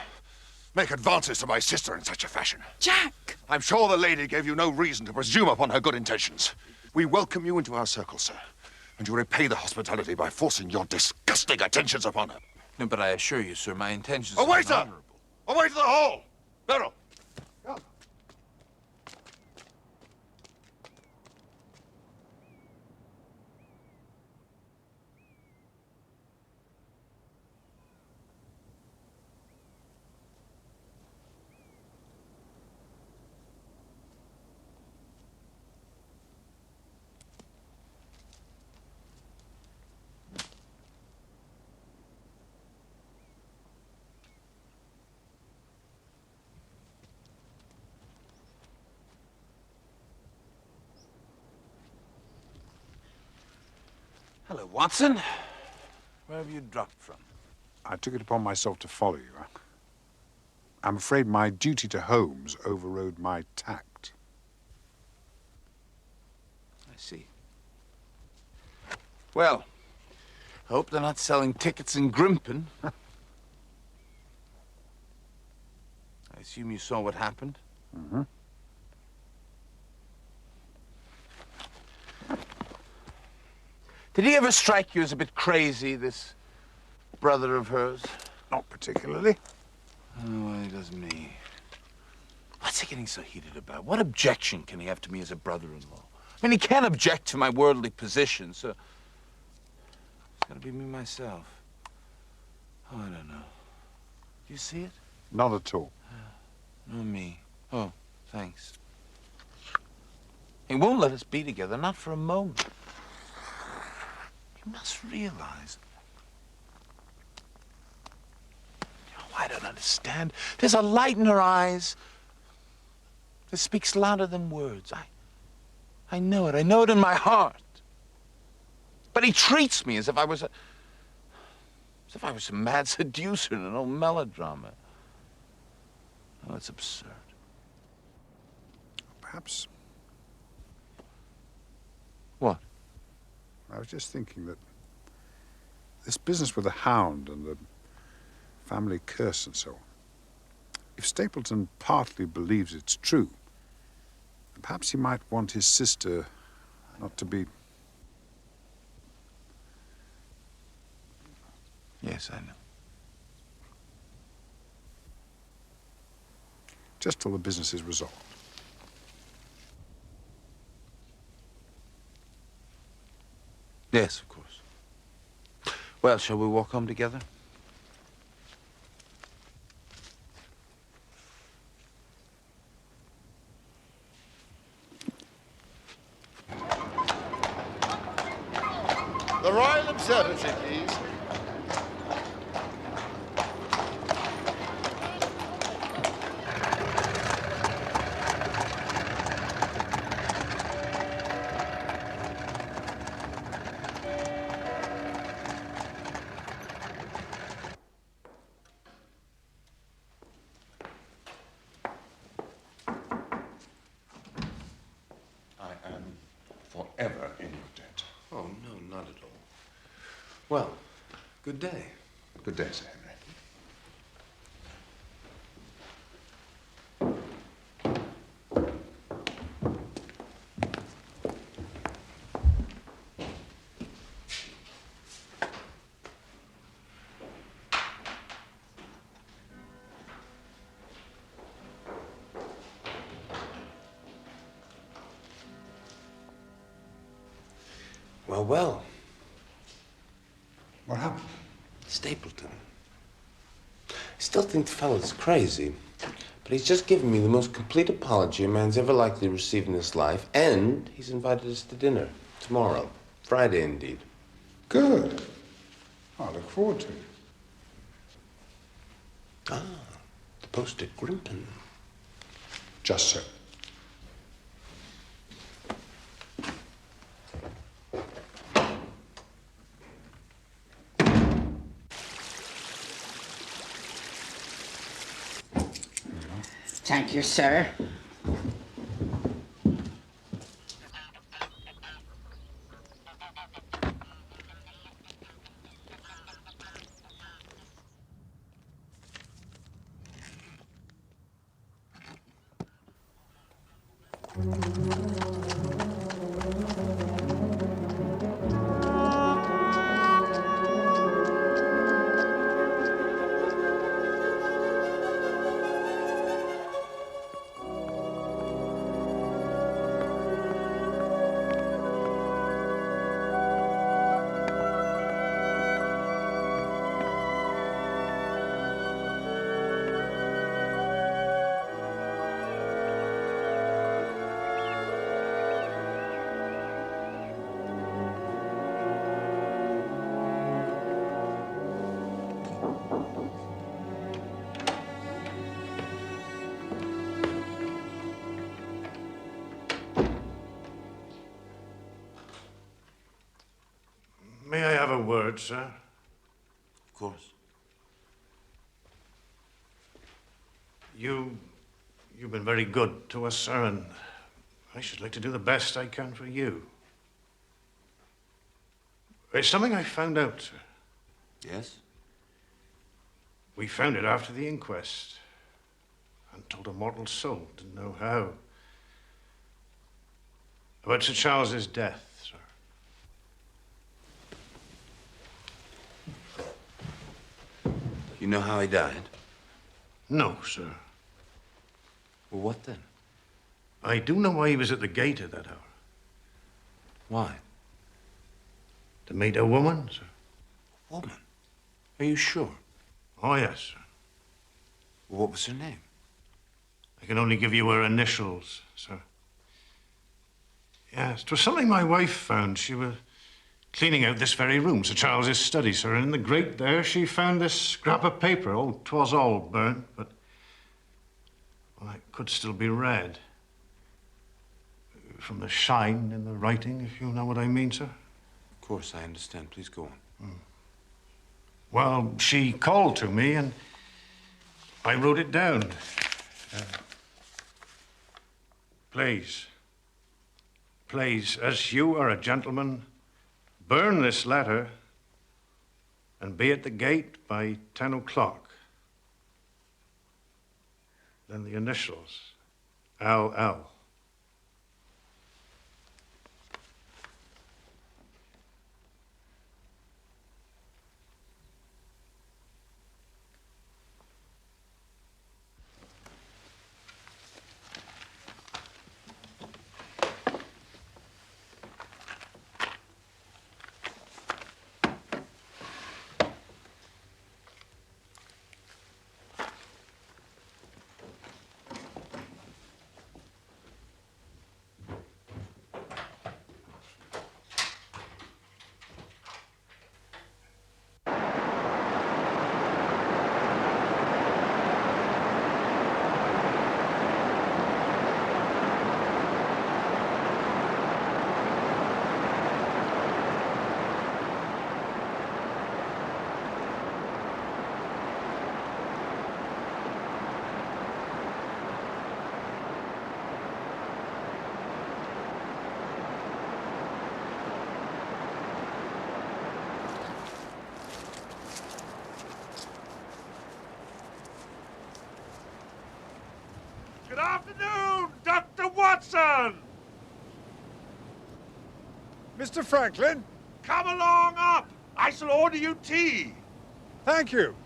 make advances to my sister in such a fashion? Jack! I'm sure the lady gave you no reason to presume upon her good intentions. We welcome you into our circle, sir, and you repay the hospitality by forcing your disgusting attentions upon her. No, but I assure you, sir, my intentions Away, are sir! honorable. Away to the hall! Beryl! Hello, Watson. Where have you dropped from? I took it upon myself to follow you. I'm afraid my duty to Holmes overrode my tact. I see. Well, I hope they're not selling tickets in Grimpen. I assume you saw what happened? Mm-hmm. Did he ever strike you as a bit crazy, this brother of hers? Not particularly. Oh, well, he does me. What's he getting so heated about? What objection can he have to me as a brother-in-law? I mean, he can't object to my worldly position, so... It's gotta be me myself. Oh, I don't know. Do you see it? Not at all. No, me. Oh, thanks. He won't let us be together, not for a moment. You must realize... I don't understand. There's a light in her eyes. It speaks louder than words. I know it. I know it in my heart. But he treats me as if I was some mad seducer in an old melodrama. Oh, it's absurd. Perhaps. What? I was just thinking that this business with the Hound and the family curse and so on, if Stapleton partly believes it's true, perhaps he might want his sister not to be... Yes, I know. Just till the business is resolved. Yes, of course. Well, shall we walk home together? The Royal Observatory, please. I am forever in your debt. Oh, no, not at all. Well, good day. Good day, Sir Henry. Well, well. What happened? Stapleton. I still think the fellow's crazy, but he's just given me the most complete apology a man's ever likely to receive in his life, and he's invited us to dinner tomorrow. Friday, indeed. Good. I look forward to it. Ah, the post at Grimpen. Just so. Thank you, sir. May I have a word, sir? Of course. You've been very good to us, sir, and I should like to do the best I can for you. It's something I found out, sir. Yes? We found it after the inquest. And told a mortal soul, didn't know how. About Sir Charles's death, sir. You know how he died? No, sir. Well, what then? I do know why he was at the gate at that hour. Why? To meet a woman, sir. Woman? Are you sure? Oh, yes, sir. What was her name? I can only give you her initials, sir. Yes, it was something my wife found. She was cleaning out this very room, Sir Charles's study, sir, and in the grate there she found this scrap of paper. Oh, 'twas all burnt, but well, it could still be read. from the shine in the writing, if you know what I mean, sir. Of course, I understand. Please go on. Well, she called to me, and I wrote it down. Please, as you are a gentleman, burn this letter and be at the gate by 10 o'clock. Then the initials, LL. Good afternoon, Dr. Watson! Mr. Franklin? Come along up! I shall order you tea. Thank you.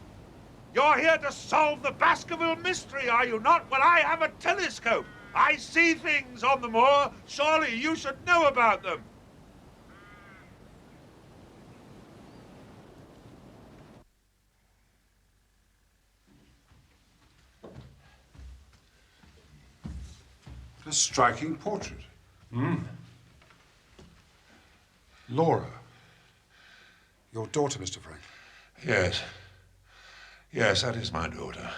You're here to solve the Baskerville mystery, are you not? Well, I have a telescope. I see things on the moor. Surely you should know about them. A striking portrait. Laura. Your daughter, Mr. Franklin. Yes. Yes, that is my daughter.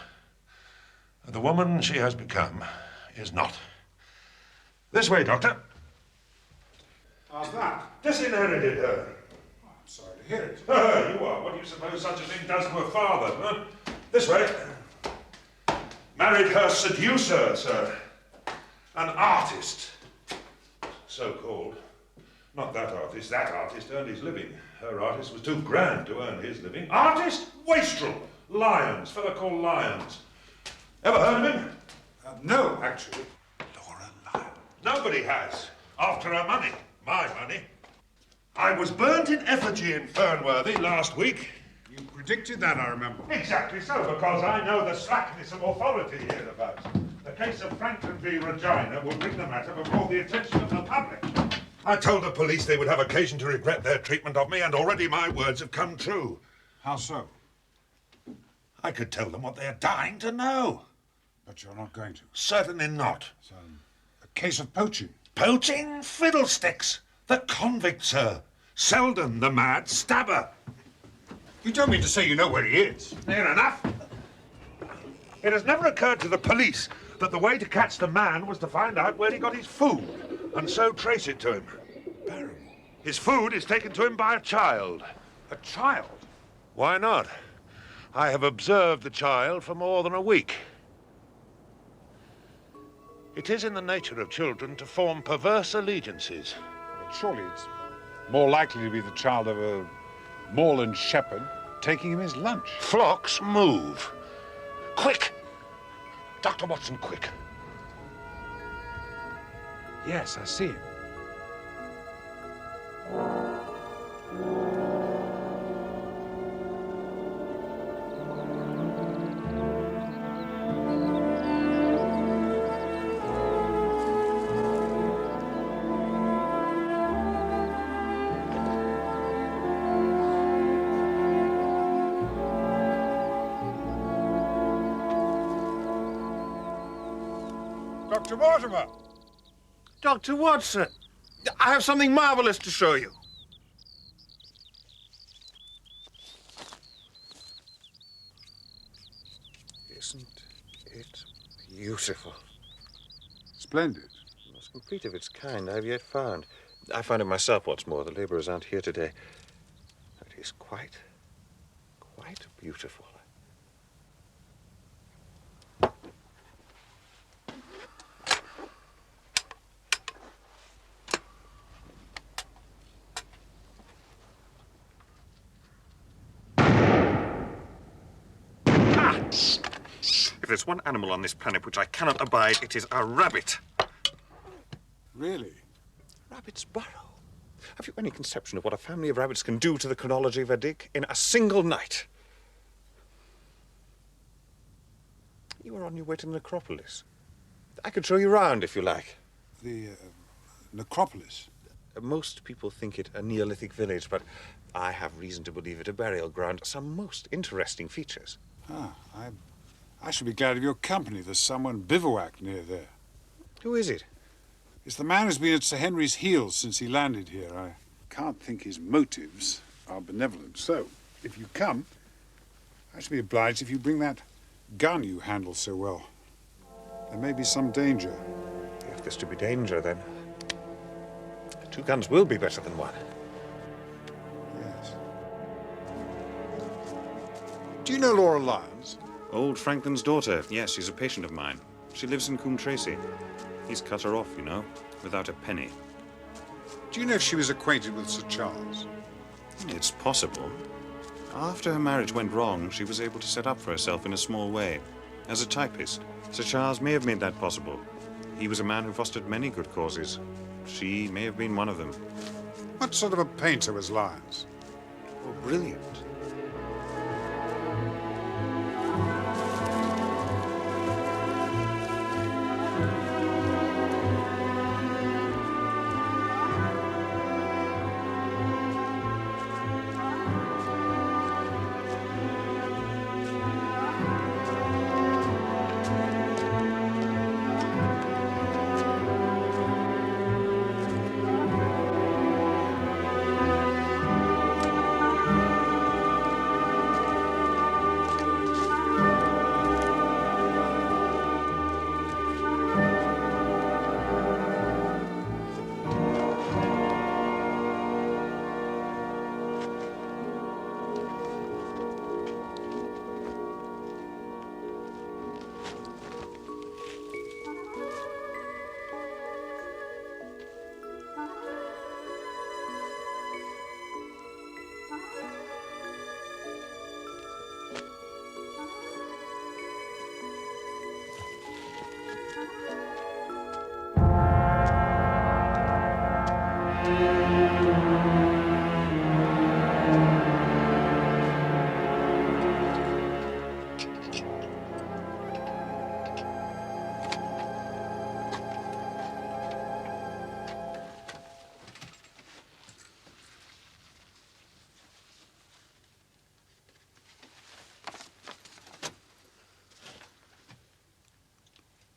The woman she has become is not. This way, Doctor. How's that? Disinherited her. I'm sorry to hear it. You are. What do you suppose such a thing does to a father, huh? This way. Married her seducer, sir. An artist. So-called. Not that artist. That artist earned his living. Her artist was too grand to earn his living. Artist? Wastrel. Lyons. Fellow called Lyons. Ever heard of him? No, actually. Laura Lyons. Nobody has. After her money. My money. I was burnt in effigy in Fernworthy last week. You predicted that, I remember. Exactly so, because I know the slackness of authority hereabouts. The case of Franklin v. Regina will bring the matter before the attention of the public. I told the police they would have occasion to regret their treatment of me, and already my words have come true. How so? I could tell them what they are dying to know. But you're not going to. Certainly not. It's a case of poaching. Poaching? Fiddlesticks. The convict, sir. Selden, the mad stabber. You don't mean to say you know where he is? Near enough. It has never occurred to the police that the way to catch the man was to find out where he got his food, and so trace it to him. Barrymore. His food is taken to him by a child. A child? Why not? I have observed the child for more than a week. It is in the nature of children to form perverse allegiances. But surely it's more likely to be the child of a moorland shepherd taking him his lunch. Flocks move. Quick! Dr. Watson, quick. Yes, I see him. Dr. Mortimer! Dr. Watson, I have something marvelous to show you. Isn't it beautiful? Splendid. The most complete of its kind I've yet found. I found it myself, what's more. The laborers aren't here today. It is quite beautiful. If there's one animal on this planet which I cannot abide, it is a rabbit. Really? Rabbit's burrow. Have you any conception of what a family of rabbits can do to the chronology of a dig in a single night? You are on your way to the necropolis. I could show you round if you like. The necropolis? Most people think it a Neolithic village, but I have reason to believe it a burial ground. Some most interesting features. Ah, I should be glad of your company. There's someone bivouacked near there. Who is it? It's the man who's been at Sir Henry's heels since he landed here. I can't think his motives are benevolent. So, if you come, I should be obliged if you bring that gun you handle so well. There may be some danger. If there's to be danger, then 2 guns will be better than 1. Yes. Do you know Laura Lyons? Old Franklin's daughter. Yes, she's a patient of mine. She lives in Coombe Tracy. He's cut her off, you know, without a penny. Do you know if she was acquainted with Sir Charles? It's possible. After her marriage went wrong, she was able to set up for herself in a small way. As a typist, Sir Charles may have made that possible. He was a man who fostered many good causes. She may have been one of them. What sort of a painter was Lyons? Oh, brilliant.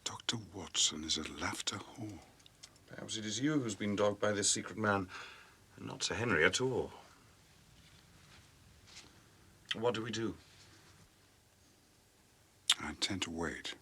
Dr. Watson is at Laughter Hall. Perhaps it is you who's been dogged by this secret man, and not Sir Henry at all. What do we do? I intend to wait.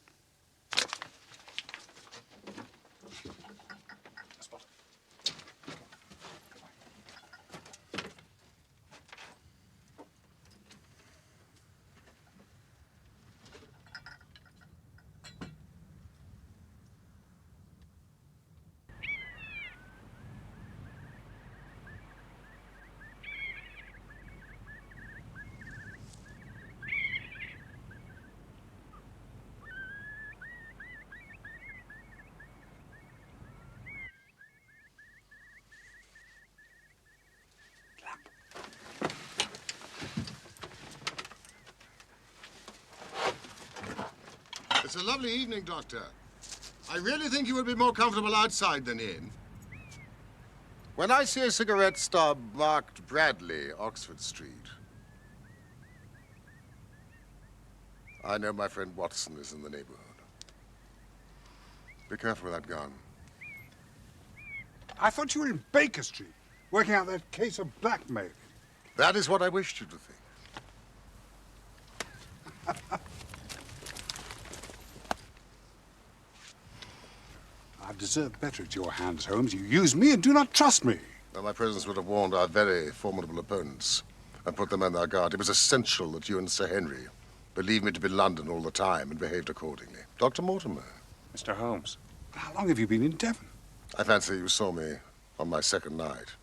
It's a lovely evening, Doctor. I really think you would be more comfortable outside than in. When I see a cigarette stub marked Bradley, Oxford Street, I know my friend Watson is in the neighborhood. Be careful with that gun. I thought you were in Baker Street, working out that case of blackmail. That is what I wished you to think. I've deserved better at your hands, Holmes. You use me and do not trust me. Well, my presence would have warned our very formidable opponents and put them on their guard. It was essential that you and Sir Henry believe me to be London all the time and behaved accordingly. Dr. Mortimer. Mr. Holmes. How long have you been in Devon? I fancy you saw me on my second night,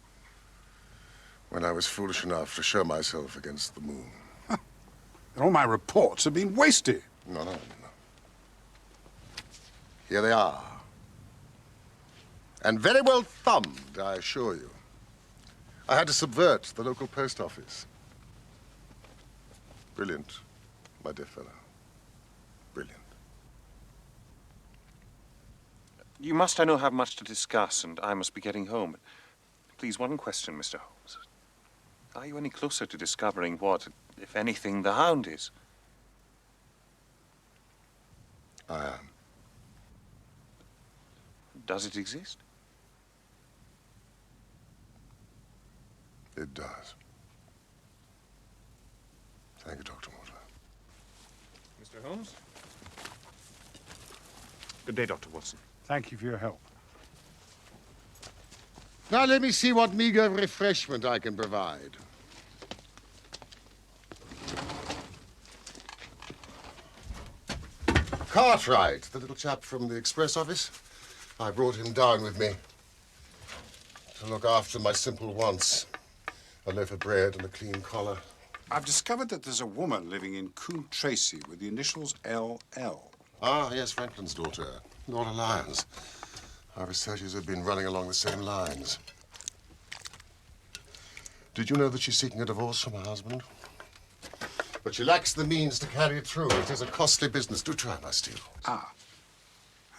when I was foolish enough to show myself against the moon. Huh. And all my reports have been wasted. No. Here they are. And very well thumbed, I assure you. I had to subvert the local post office. Brilliant, my dear fellow. Brilliant. You must, I know, have much to discuss, and I must be getting home. Please, one question, Mr. Holmes. Are you any closer to discovering what, if anything, the Hound is? I am. Does it exist? It does. Thank you, Dr. Mortimer. Mr. Holmes? Good day, Dr. Watson. Thank you for your help. Now let me see what meager refreshment I can provide. Cartwright, the little chap from the express office. I brought him down with me to look after my simple wants. A loaf of bread and a clean collar. I've discovered that there's a woman living in Coombe Tracy with the initials LL. Ah, yes, Franklin's daughter, Laura Lyons. Our researchers have been running along the same lines. Did you know that she's seeking a divorce from her husband? But she lacks the means to carry it through. It is a costly business. Do try my steel.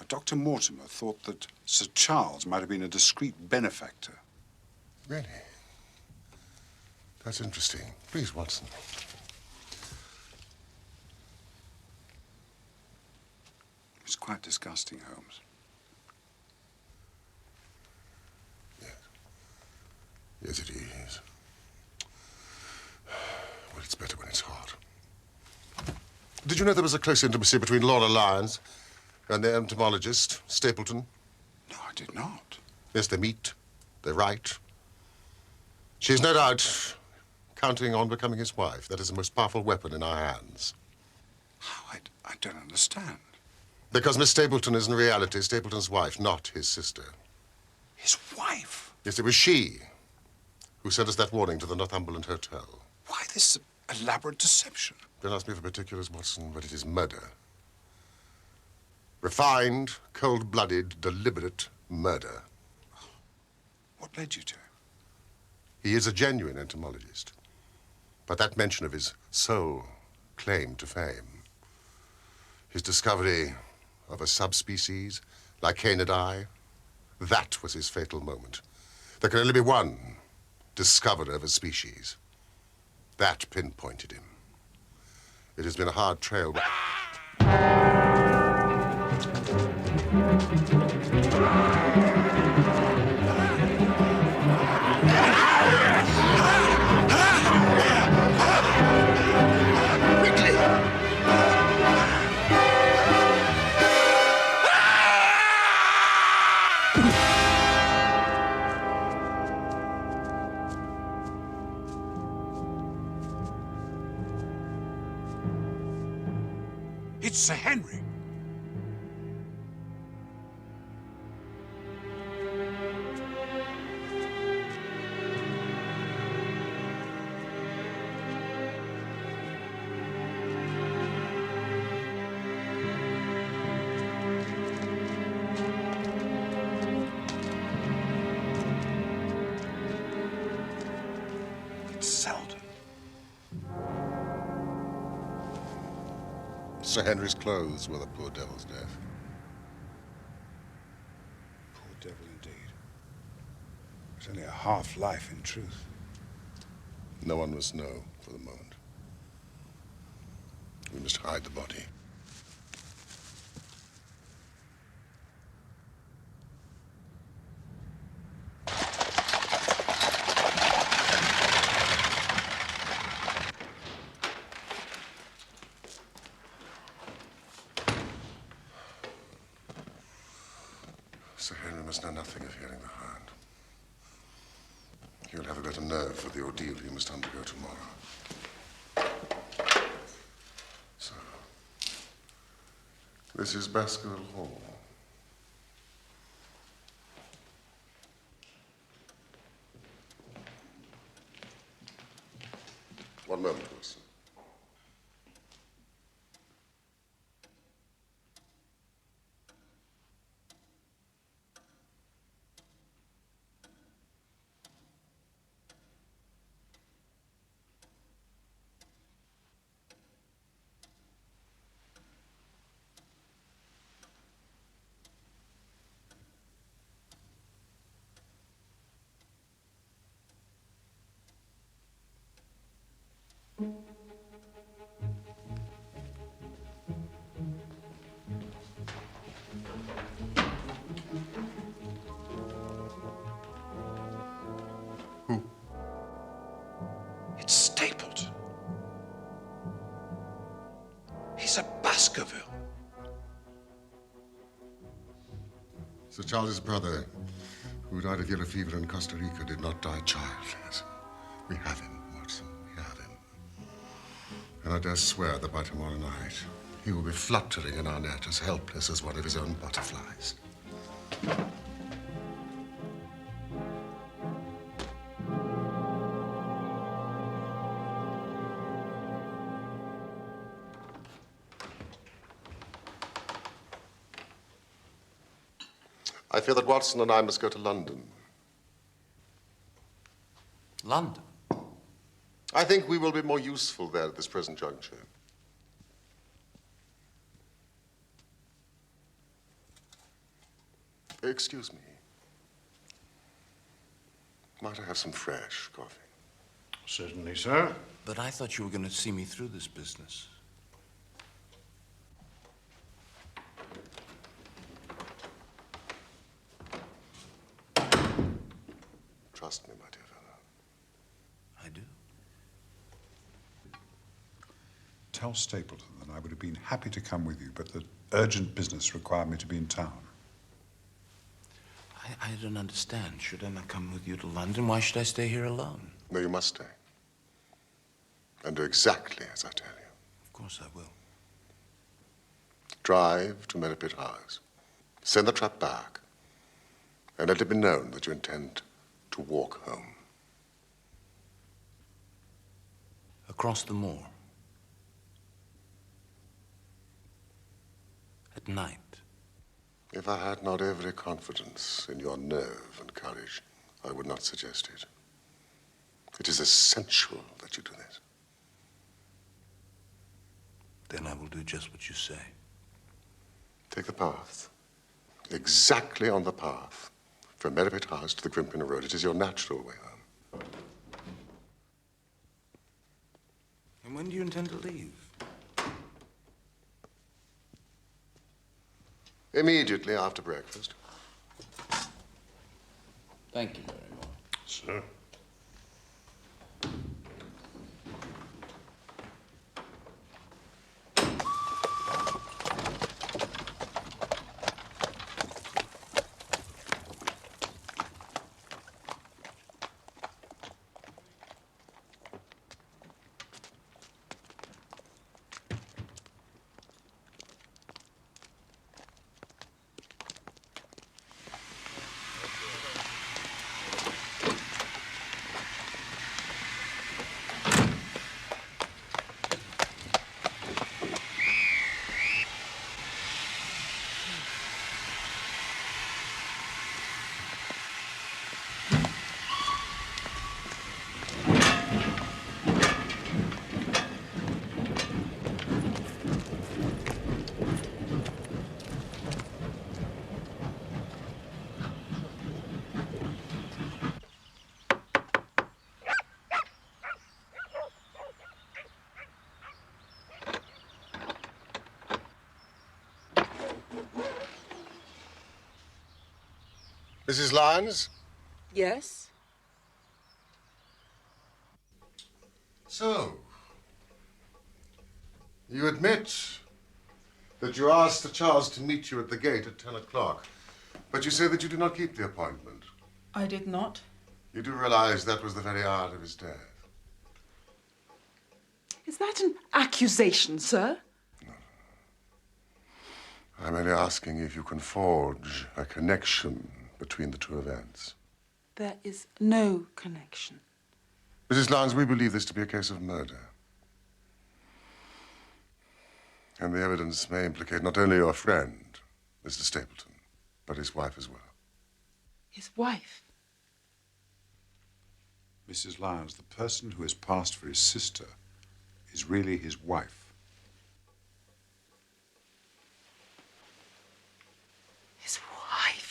Dr. Mortimer thought that Sir Charles might have been a discreet benefactor. Really? That's interesting. Please, Watson. It's quite disgusting, Holmes. Yes, it is. Well, it's better when it's hot. Did you know there was a close intimacy between Laura Lyons and the entomologist, Stapleton? No, I did not. Yes, they meet. They write. She's no doubt counting on becoming his wife. That is the most powerful weapon in our hands. How? I don't understand. Because Miss Stapleton is in reality Stapleton's wife, not his sister. His wife? Yes, it was she who sent us that warning to the Northumberland Hotel. Why this elaborate deception? Don't ask me for particulars, Watson, but it is murder. Refined, cold-blooded, deliberate murder. What led you to him? He is a genuine entomologist. But that mention of his sole claim to fame, his discovery of a subspecies, Lycaenidae, that was his fatal moment. There can only be one discoverer of a species. That pinpointed him. It has been a hard trail, but... It's Sir Henry. It's Selden. Sir Henry's clothes were the poor devil's death. Poor devil indeed. It's only a half-life in truth. No one must know for the moment. We must hide the body. Sir Henry must know nothing of hearing the Hound. He'll have a better nerve for the ordeal he must undergo tomorrow. So, this is Baskerville Hall. One moment, Wilson. It's Stapleton. He's a Baskerville. Sir Charles's brother, who died of yellow fever in Costa Rica, did not die childless. We have him, Watson. We have him. And I dare swear that by tomorrow night, he will be fluttering in our net as helpless as one of his own butterflies. I fear that Watson and I must go to London. London? I think we will be more useful there at this present juncture. Excuse me. Might I have some fresh coffee? Certainly, sir. But I thought you were going to see me through this business. Trust me, my dear fellow. I do. Tell Stapleton that I would have been happy to come with you, but that urgent business required me to be in town. I don't understand. Should I not come with you to London? Why should I stay here alone? No, you must stay. And do exactly as I tell you. Of course I will. Drive to Merripit House. Send the trap back. And let it be known that you intend to walk home. Across the moor. At night. If I had not every confidence in your nerve and courage, I would not suggest it. It is essential that you do this. Then I will do just what you say. Take the path. Exactly on the path. From Merripit House to the Grimpen Road. It is your natural way home. And when do you intend to leave? Immediately after breakfast. Thank you very much. Sir. Mrs. Lyons? Yes? So, you admit that you asked Sir Charles to meet you at the gate at 10 o'clock, But you say that you did not keep the appointment. I did not. You do realize that was the very hour of his death. Is that an accusation, sir? I'm only asking if you can forge a connection between the two events. There is no connection. Mrs. Lyons, we believe this to be a case of murder. And the evidence may implicate not only your friend, Mr. Stapleton, but his wife as well. His wife? Mrs. Lyons, the person who has passed for his sister is really his wife. His wife?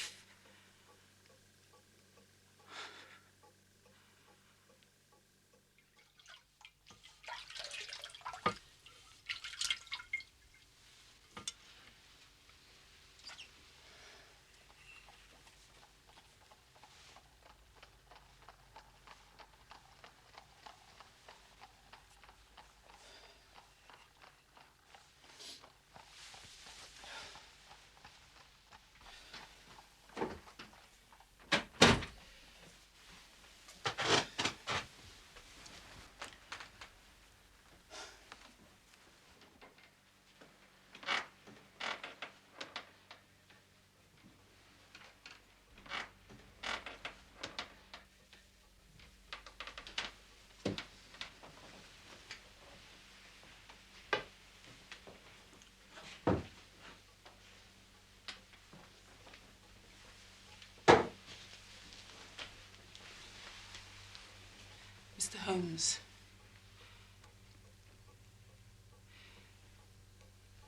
Mr. Holmes.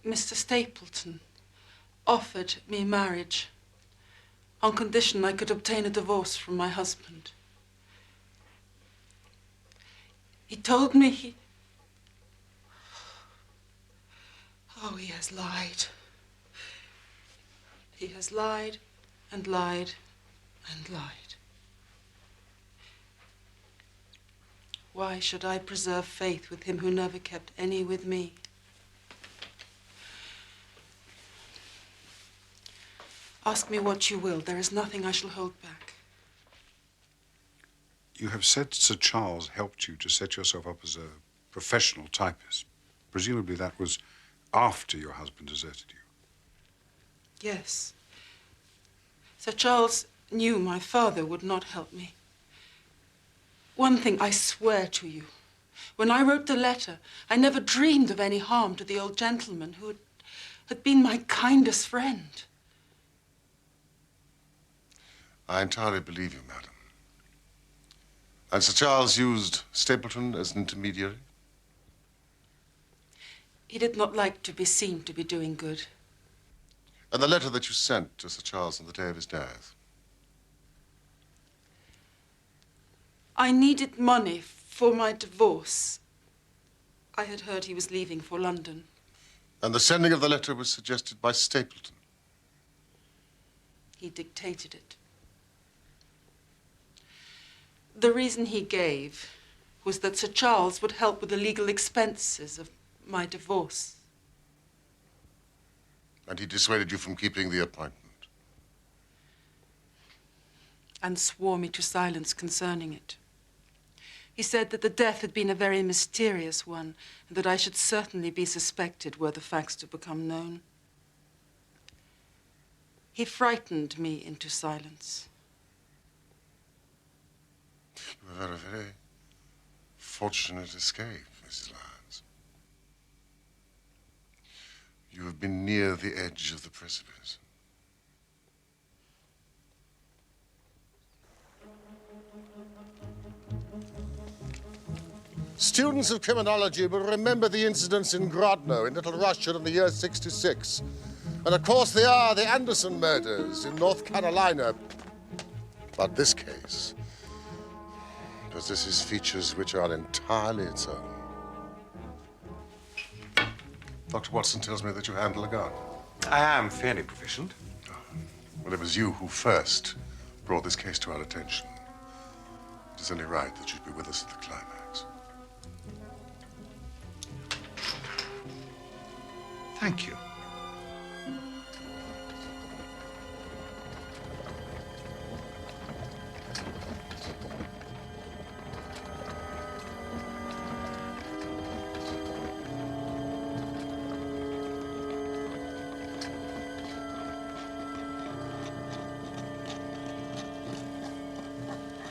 Mr. Stapleton offered me marriage on condition I could obtain a divorce from my husband. He told me he... Oh, he has lied. He has lied and lied and lied. Why should I preserve faith with him who never kept any with me? Ask me what you will. There is nothing I shall hold back. You have said Sir Charles helped you to set yourself up as a professional typist. Presumably that was after your husband deserted you. Yes. Sir Charles knew my father would not help me. One thing I swear to you. When I wrote the letter, I never dreamed of any harm to the old gentleman who had been my kindest friend. I entirely believe you, madam. And Sir Charles used Stapleton as an intermediary? He did not like to be seen to be doing good. And the letter that you sent to Sir Charles on the day of his death? I needed money for my divorce. I had heard he was leaving for London. And the sending of the letter was suggested by Stapleton? He dictated it. The reason he gave was that Sir Charles would help with the legal expenses of my divorce. And he dissuaded you from keeping the appointment? And swore me to silence concerning it. He said that the death had been a very mysterious one, and that I should certainly be suspected were the facts to become known. He frightened me into silence. You have had a very fortunate escape, Mrs. Lyons. You have been near the edge of the precipice. Students of criminology will remember the incidents in Grodno in Little Russia in the year 66. And of course there are the Anderson murders in North Carolina. But this case possesses features which are entirely its own. Dr. Watson tells me that you handle a gun. I am fairly proficient. Well, it was you who first brought this case to our attention. It is only right that you be with us at the climax. Thank you.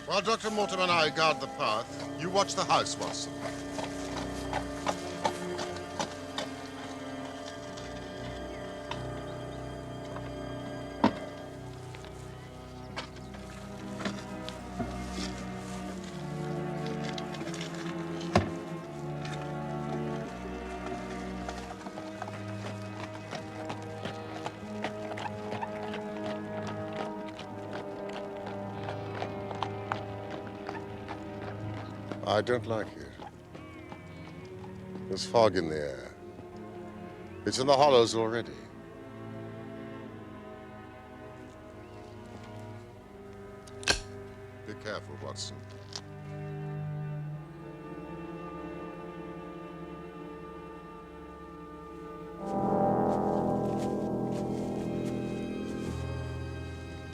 While Dr. Mortimer and I guard the path, you watch the house, Watson. I don't like it. There's fog in the air. It's in the hollows already. Be careful, Watson.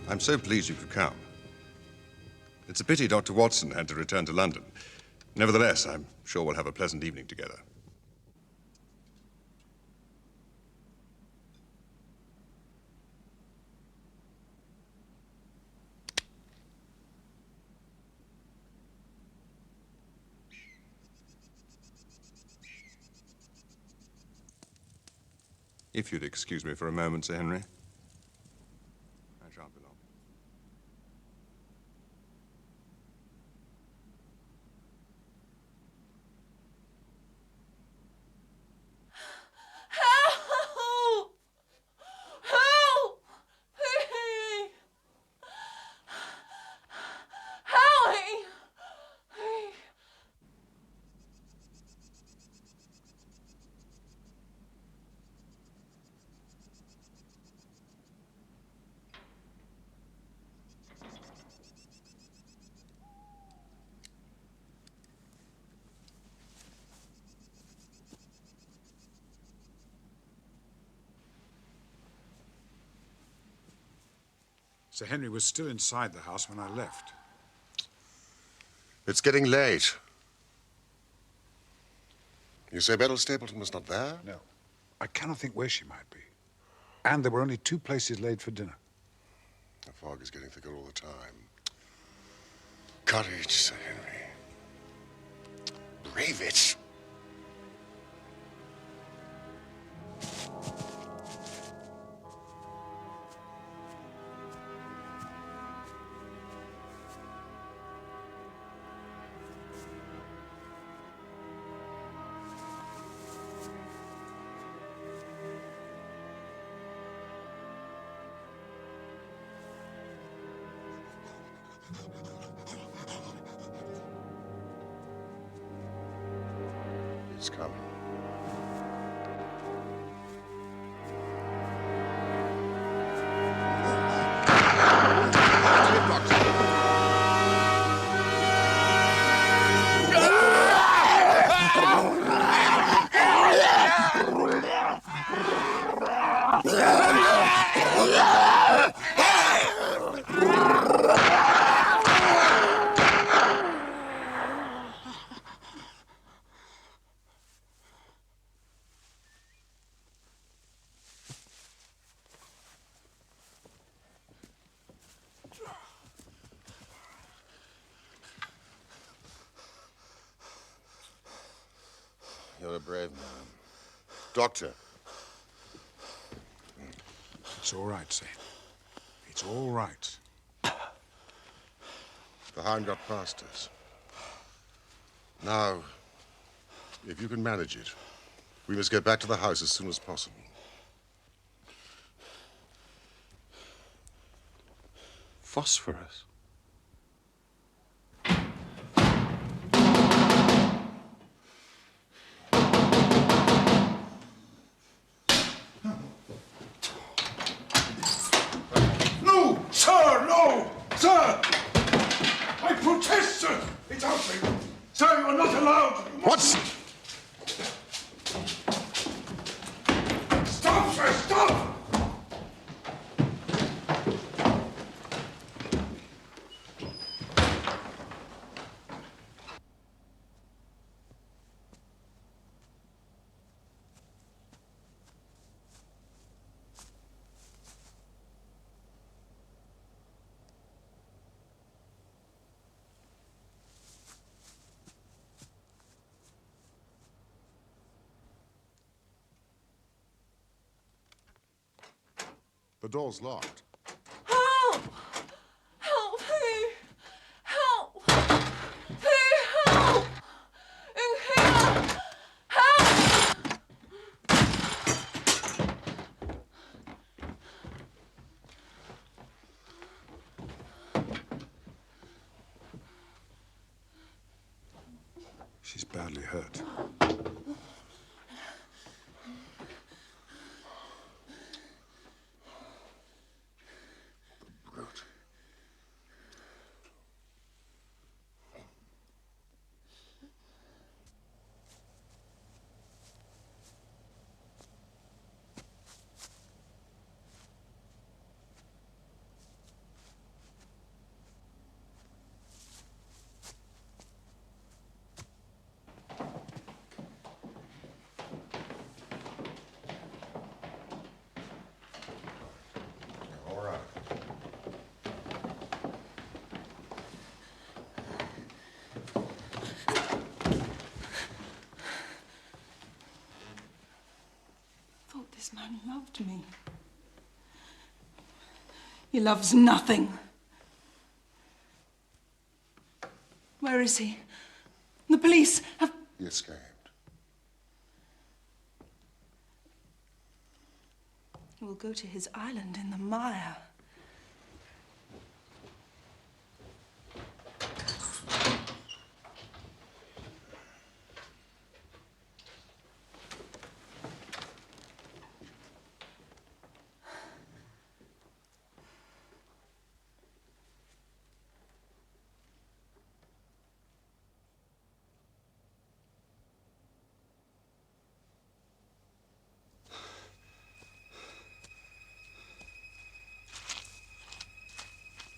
I'm so pleased you could come. It's a pity Dr. Watson had to return to London. Nevertheless, I'm sure we'll have a pleasant evening together. If you'd excuse me for a moment, Sir Henry. I shan't be long. Help! Help! Howie! Sir Henry was still inside the house when I left. It's getting late. You say Beryl Stapleton was not there? No. I cannot think where she might be. And there were only 2 places laid for dinner. The fog is getting thicker all the time. Courage, Sir Henry. Brave it. He's coming. You're a brave man. Doctor. It's all right, Saint. It's all right. The Hound got past us. Now, if you can manage it, we must get back to the house as soon as possible. Phosphorus? No, sir, no! Sir! I protest, sir! It's outside. Sir, you are not allowed. What's... Stop, sir, stop! door's locked. Help! Help me! Help! Please help! In here! Help! She's badly hurt. All right. I thought this man loved me. He loves nothing. Where is he? The police have... He escaped. He will go to his island in the mire.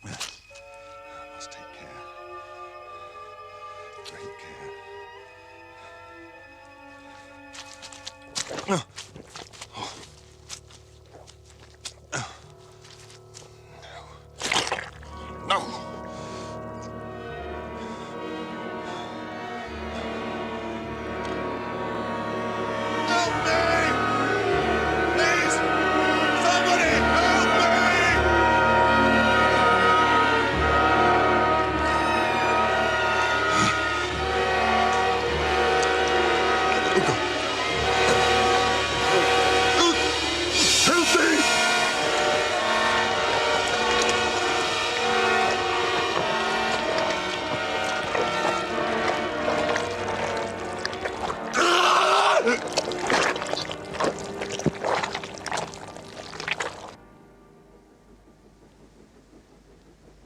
I must take care. Great care. No.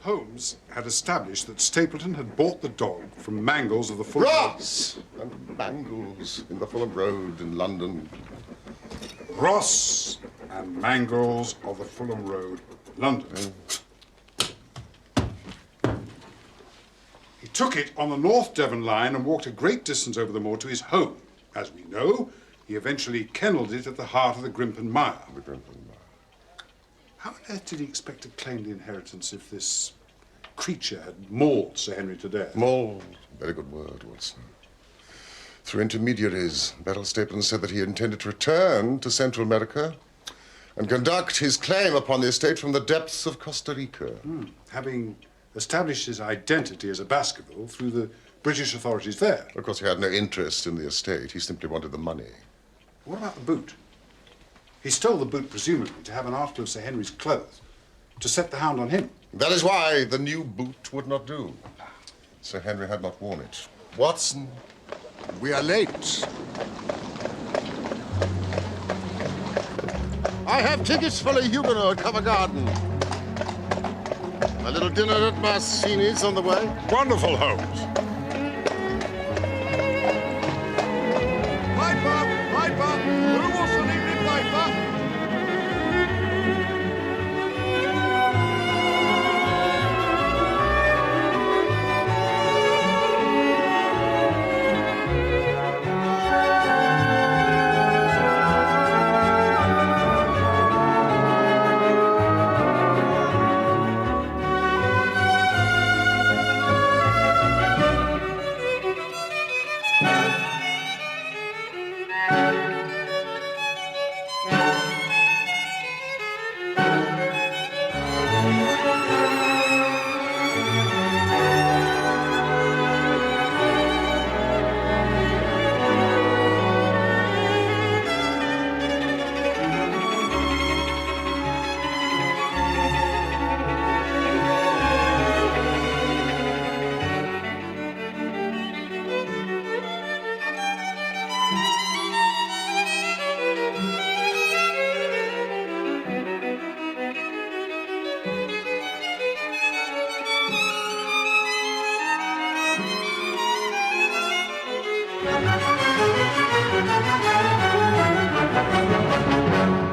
Holmes had established that Stapleton had bought the dog from Mangles of the Fulham Ross and Mangles in the Fulham Road in London. Ross and Mangles of the Fulham Road, London. He took it on the North Devon line and walked a great distance over the moor to his home. As we know, he eventually kennelled it at the heart of the Grimpen Mire. How on earth did he expect to claim the inheritance if this creature had mauled Sir Henry to death? Mauled. Very good word, Watson. Through intermediaries, Beryl Stapleton said that he intended to return to Central America and conduct his claim upon the estate from the depths of Costa Rica. Having established his identity as a Baskerville through the British authorities there. Of course, he had no interest in the estate. He simply wanted the money. What about the boot? He stole the boot, presumably, to have an article of Sir Henry's clothes, to set the Hound on him. That is why the new boot would not do. Sir Henry had not worn it. Watson, we are late. I have tickets for the Huguenot at Covent Garden. A little dinner at Massini's on the way. Wonderful, Holmes. Piper! Who wants an evening piper? Thank you.